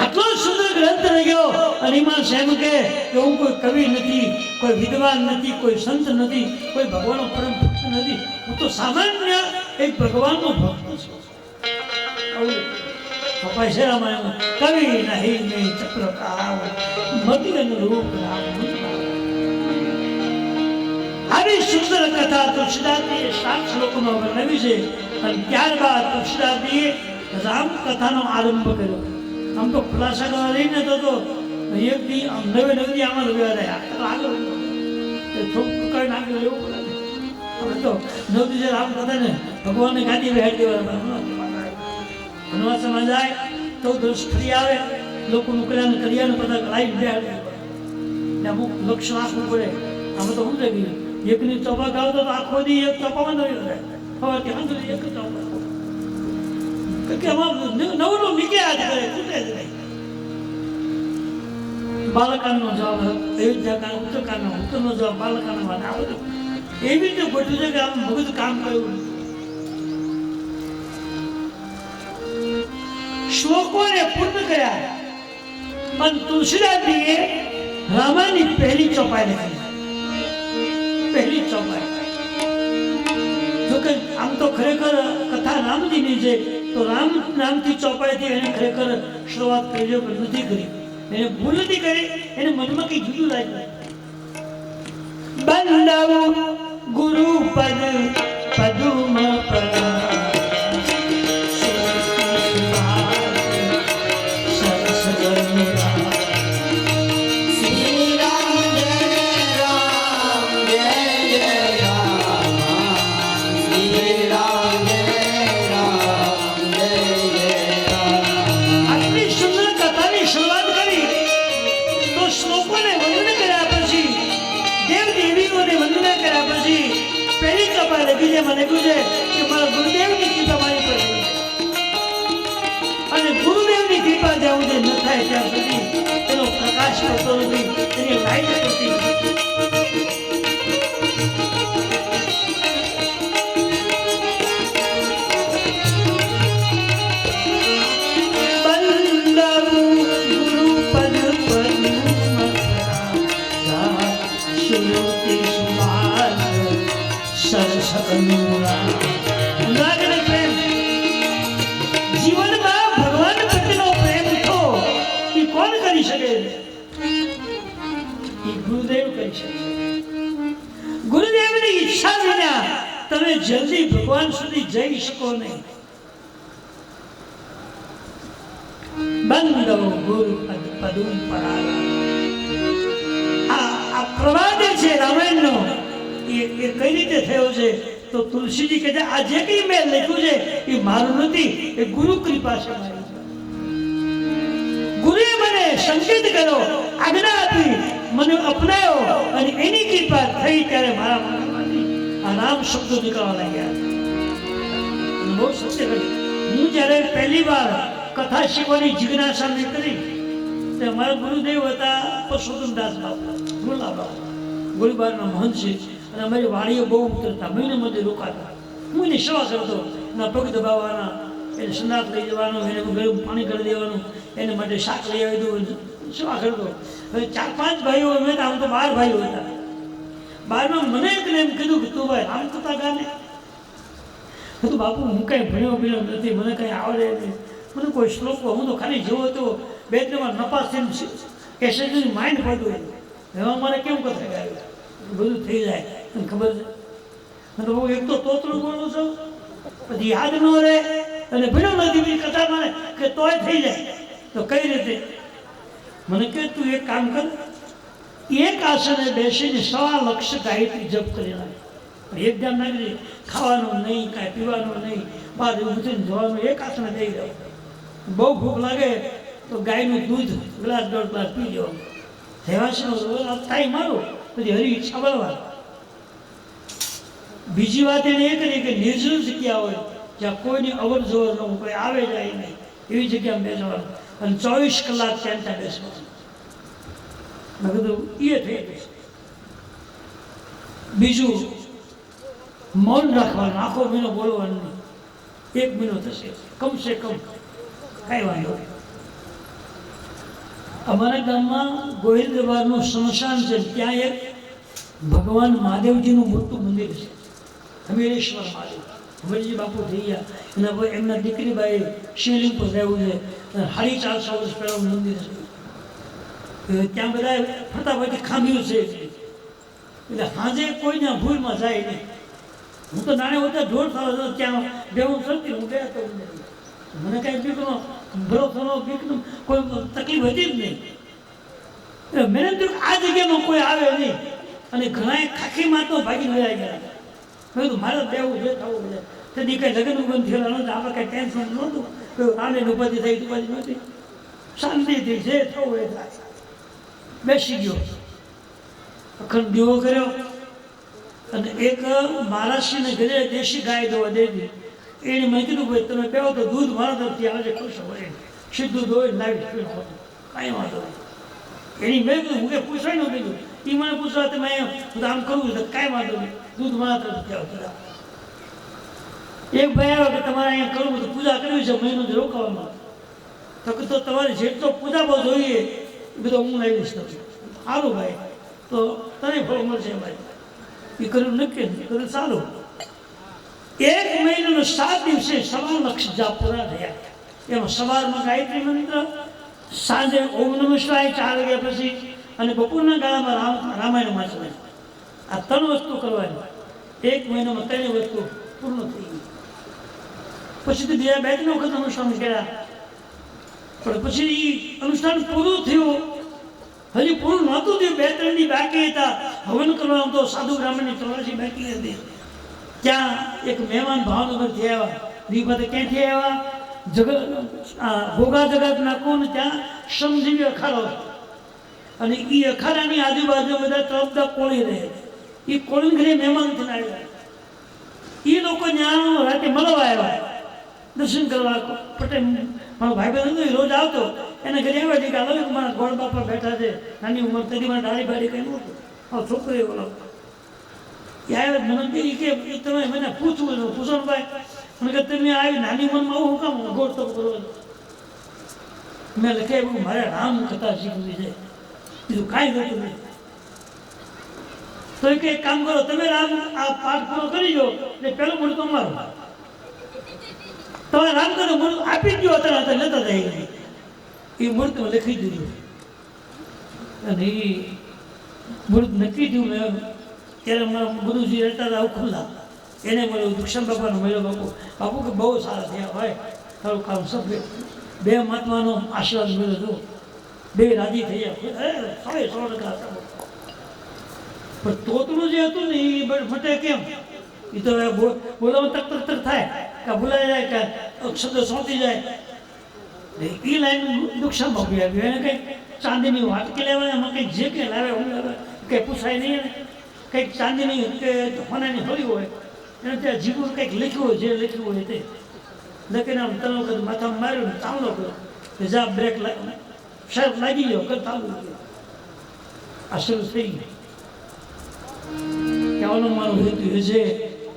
આટલો સુંદર ગ્રંથ રહી ગયો અને એમાં એમ કે હું કોઈ કવિ નથી, કોઈ વિદ્વાન નથી, કોઈ સંત નથી, કોઈ ભગવાનનો પરમ ભક્ત નથી. હું તો સામાન્ય એક ભગવાનનો ભક્ત છું. પપ્પા છે રામાયણ કવિ નહીં નહીં ચક્રકાવ મતિ અનુરૂપ રામ. આવી સુંદર કથા તુલસીદાસજીએ 7 શ્લોકોમાં વર્ણવી છે. અને ત્યારબાદ તુલસીદાસજીએ રામ કથાનો આરંભ કર્યો. આમ તો ખુલાસા કરવા લઈને તો એક દી નવે નવી આમાં લગ્યા રહ્યા આગળ થોડું કઈ નાખ્યું લેવું પડે. હવે તો નવ દિવસે રામ કથા ને ભગવાનની ગાદી બેહાડી દેવાના. વનવાસમાં જાય તો દોષ ફરી આવે, લોકોનું કલ્યાણ કરિયાનું બધા લાઈટ બેહાડી ને અમુક લક્ષ્ય રાખવું પડે. આમાં તો શું થઈ ગયું, એકની ચોપા ગાવતો તો આખો દી એક ચોપામાં નવી રહે. હવે ત્યાં સુધી એક ચોપા કે આમાં નવરું નીકળ્યા જ કરે, ખૂટે જ નહીં. બાલકાનો જવાબ અયોધ્યાકાળ ઉત્તરકાળનો ઉત્તરનો જવાબ બાલકાનો વાત આ બધું એવી રીતે ગોઠવ્યું છે કે આમ મગજ કામ કર્યું. શ્લોકોને પૂર્ણ કર્યા. પણ તુલસીદાસજીએ રામાયણની પહેલી ચોપાઈ લખી. પહેલી ચોપાઈ જોકે આમ તો ખરેખર કથા રામજીની છે, તો રામ નામથી ચોપાઈથી એને ખરેખર શરૂઆત કરી નથી કરી. એને ભૂલ નથી કરી, એને મનમાં કઈ જુદું લાગ્યું. બંદવ ગુરુ પદ પદુમ મને પૂછે કે મારા ગુરુદેવની કૃપા મારી પર અને ગુરુદેવની કૃપા જ્યાં સુધી ન થાય ત્યાં સુધી એનો પ્રકાશ કરતો નથી, એની લાઈટ કરતી જીવનમાં ભગવાન પ્રત્યેનો પ્રેમ તો એ કોણ કરી શકે? એ ગુરુદેવ કરી શકે. ગુરુદેવની ઈચ્છા વિના તમે જલ્દી ભગવાન સુધી જઈ શકો નહીં. બંધવ ગુરુ પદુમ પરાલા. આ પ્રવાદ છે રામાયણનો, એ કઈ રીતે થયો છે? તો તુલસીજી કહે છે આ જે કઈ મેં લખ્યું છે એ મારું નથી, એ ગુરુ કૃપા છે. ગુરુએ મને સંકેત કર્યો, આજ્ઞા આપી, મને અપનાયો અને એની કૃપા થઈ ત્યારે મારા મનમાંથી આ રામ શબ્દો નીકળવા લાગ્યા. બહુ સત્ય કહ્યું. હું જ્યારે પહેલી વાર કથા શીખવાની જિજ્ઞાસા મેં કરી તો મારા ગુરુદેવ હતા પરસોત્તમદાસ બાપા, ગુલાબ ગોળીબારના મહંત છે. અને અમારી વાણીઓ બહુ ઉતરતા, મહિને મધ્ય રોકાતા. હું એની સેવા કરતો, એના પગ દબાવવાના, એને સંદાસ લઈ જવાનો, એને ગરમ પાણી કરી દેવાનું, એને માટે શાક લઈ આવી દઉં, સેવા કરતો. હવે 4-5 ભાઈઓ અમે આમ તો 12 ભાઈઓ હતા. 12માં મને એકને એમ કીધું કે તું ભાઈ આમ થતા ગાને. તો બાપુ હું કઈ ભણ્યો નથી, મને કઈ આવડે નહીં, મને કોઈ શ્લોકો, હું તો ખાલી જેવો હતો 2-3 નપાસ એસેન્સની માઇન્ડ પડતું. એમાં મારે કેવું કથા ગાયું બધું થઈ જાય તને ખબર છે. તો હું એક તો તોતરું બોલું છું, પછી યાદ ન રહે અને ભીડો નથી બીજી કથા મને કે તોય થઈ જાય. તો કઈ રીતે? મને કે તું એક કામ કર, એક આસને બેસીને 1.25 લક્ષ ગાયત્રી જપ કરી નાખ. એક ધ્યાન નાખી, ખાવાનું નહીં, કાંઈ પીવાનું નહીં, બહાર ઉઠીને જવાનું, એક આસને દઈ દઉં. બહુ ભૂખ લાગે તો ગાયનું દૂધ ગ્લાસ 1.5 ગ્લાસ પી દેવાનું. રહેવાસીનો થાય મારું, પછી હરી ઈચ્છા બળવા. બીજી વાત એને એ કરી કે નિર્જળ જગ્યા હોય જ્યાં કોઈની અવર જવર ન હોય, કોઈ આવે જાય નહીં, એવી જગ્યામાં બેસવાનું અને 24 કલાક ત્યાં બેસવાનું. મેં કીધું એ થઈ ગયું. બીજું મૌન રાખવાનું, આખો મહિનો બોલવાનું નહીં, 1 મહિનો થશે કમસે કમ, કાંઈ વાંધો નહીં. અમારા ગામમાં ગોહિલ દરબારનું સ્મશાન છે, ત્યાં એક ભગવાન મહાદેવજીનું મોટું મંદિર છે, હમીરેશ્વર મહાદેવ. વડીજી બાપુ થઈ ગયા એના પછી એમના દીકરી બાઈ શિવલિંગ પર રહેવું છે 450 વર્ષ પહેલાનું મંદિર છે ત્યાં બધા ફટાફટ ખામીઓ છે એટલે સાંજે કોઈને ભૂલમાં જાય નહીં હું તો નાને હોતા ઢોર થયો ત્યાં બેવું સરતી હું ગયા તો મને કાંઈ બીકનો ભરોસો બીકનો કોઈ તકલીફ હતી જ નહીં એટલે મેં તો આ જગ્યામાં કોઈ આવે નહીં અને ઘણા ખાખીમાં તો ભાગી વયા ગયા મેં કીધું મારે બેવું જે થવું છે તેથી કંઈ લગ્ન ઉગન થયેલા નહોતું આપણે કંઈ ટેન્શન નહોતું કોઈ આને ઉપાધિ થઈ ઉપાધિ નહોતી શાંતિથી જે થવું એ થાય બેસી ગયો અખંડ દીવો કર્યો અને એક મહારાષ્ટ્રીને ઘરે દેશી ગાય દવા દઈ દીધી એને મેં કીધું ભાઈ તમે કહો તો દૂધ મારા તરફથી આવે છે ખુશ હોય સીધું દોઈ લાવી કાંઈ વાંધો નહીં એની મેં કીધું હું કંઈ પૂછાય ન કીધું એ મને પૂછવા તમે આમ કરવું છે કાંઈ વાંધો નહીં દૂધ મારા તરફથી આવે એક ભાઈ આવ્યો કે તમારે અહીંયા કરવું તો પૂજા કરવી છે મહિનો જ રોકાવામાં તો તમારે જેટલો પૂજા બહુ જોઈએ એ બધો હું લાવીશ તમને સારું ભાઈ તો તને ફળ મળશે ભાઈ એ કર્યું નક્કી કર્યું સારું 1 મહિનાનો 7 દિવસે 1.25 જાપ પૂરા થયા એમાં સવારમાં ગાયત્રી મંત્ર સાંજે ઓમ નમઃ શિવાય 4 વાગ્યા પછી અને બપોરના ગાળામાં રામાયણ વાંચવાની આ 3 વસ્તુ કરવાની 1 મહિનામાં 3 વસ્તુ પૂર્ણ થઈ ગઈ પછી તો બીજા 2-3 વખત અનુષ્ઠાન કર્યા પણ પછી એ અનુષ્ઠાન પૂરું થયું હજી પૂરું નહોતું થયું 2-3 દી બાકી હતા હવન કરવાનું તો સાધુ બ્રાહ્મણની 84 બાકી હતી ત્યાં એક મહેમાન ભાવનગરથી આવ્યા દીપતે ક્યાંથી આવ્યા ભોગા જગતના કોણ ત્યાં શ્રમજીવી અખાડો અને એ અખાડાની આજુબાજુ બધા તરફદા કોળી રહે એ કોળી ઘરે મહેમાનથી આવ્યા એ લોકો ત્યાં રાતે મળવા આવ્યા દર્શન કરવા પટેલ મારો ભાઈ બહેન હતો એ રોજ આવતો એના ઘરે આવ્યા કે હાલો મારા ગોળ બાપા બેઠા છે નાની ઉંમર તેની મારે ડાળી બાળી કંઈ નહોતું છોકરી બોલો યાર મને કે તમે મને પૂછવું પૂછવાનું ભાઈ મને કે તમે આવી નાની ઉંમરમાં આવું કામ ગોળતો કરો મેં લખાયું મારે રામ કથા શીખવી છે બીજું કાંઈ નહોતું નહીં તો એક કામ કરો તમે રામ આ પાઠ પૂરો કરી દો એટલે પેલું મૂળ તો મારું તમે રામ કરો મૂળ આપી જ દો અત્યારે લેતા જાય એ મૂર્ત લખી દીધું અને એ મૂર્ત નક્કી થયું મેં ત્યારે મારા ગુરુજી રહેતા હતા ખુલ્લા એને મળ્યું દુક્ષણ બાપાનો મળ્યો બાપુ કે બહુ સારા થયા ભાઈ તારું કામ સબ 2 મહાત્માનો આશીર્વાદ મળ્યો હતો 2 રાજી થઈ ગયા 100% પણ તોતરું જે હતું ને એ મટે કેમ એ તો બોલાવવા તક થાય કે ભૂલાઈ જાય કે શબ્દ સોંટી જાય એ લાઈન નુકસાન ભોગવી આવ્યું એને કંઈક ચાંદીની વાટકી લેવાય એમાં કંઈક જે કંઈ લાવે હું લાવે કંઈ પૂછાય નહીં કંઈક ચાંદીની કે હોનાની હોળી હોય એને ત્યાં જીવું કંઈક લખ્યું હોય જે લખ્યું હોય તે લખીને આમ તનો વખત માથામાં માર્યું ને તાવલો કર્યો કે જા બ્રેક શર્ટ લાગી ગયો કર તાવલું ગયો આ શરૂ થઈ ગયું કહેવાનો મારો હેતુ એ છે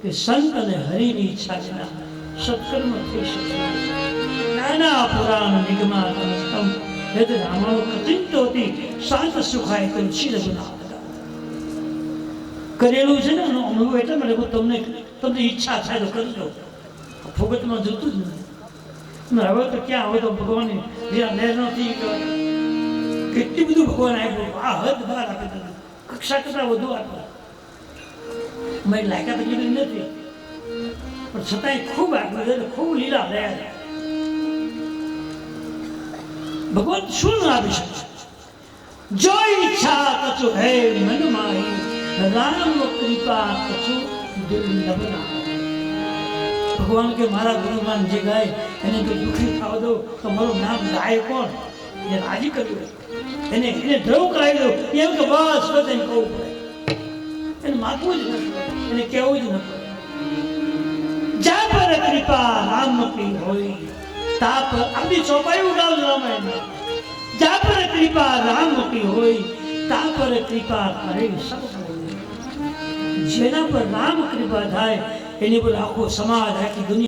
કે સંત અને હરિની ઈચ્છા વિના સત્કર્મ થઈ શકે નાના પુરાણ નિગમા તમ વેદ રામાનો કચિંતોતી શાંત સુખાય તો શીલ ગુના કરેલું છે ને એનો અનુભવ એટલે મને તમને ઈચ્છા થાય તો કરજો ફોગટમાં જતું જ નથી હવે તો ક્યાં હવે તો ભગવાનની લહેર નથી કેટલી બધું ભગવાન આપ્યું આ હદ બહાર આપે તમને કક્ષા કરતા વધુ આપે મારી લાયકાત એટલી નથી પણ છતાંય ખૂબ આપ્યું એટલે ખૂબ લીલા રહ્યા ભગવાન શું આપી શકે જો ઈચ્છા કચુ હે મન માહી રામ કૃપા કચુ દુર્લભ ના ભગવાન કે મારા ગુરુમાન જે ગાય એને જો દુઃખી થવા દો તો મારું નામ ગાય કોણ એ રાજી કર્યું એને દ્રવ કરાવી દો એમ કે બસ એને કહું પડે એને માગવું જ નથી એને કહેવું જ નથી જા પર કૃપા રામ કી હોય તા પર આપણી ચોપાઈ ઉડાવ રામાયણ જા પર કૃપા રામ કી હોય તા પર કૃપા કરે સબ જેના પર રામ કૃપા થાય એની પર આખો સમાજ આખી દુનિયા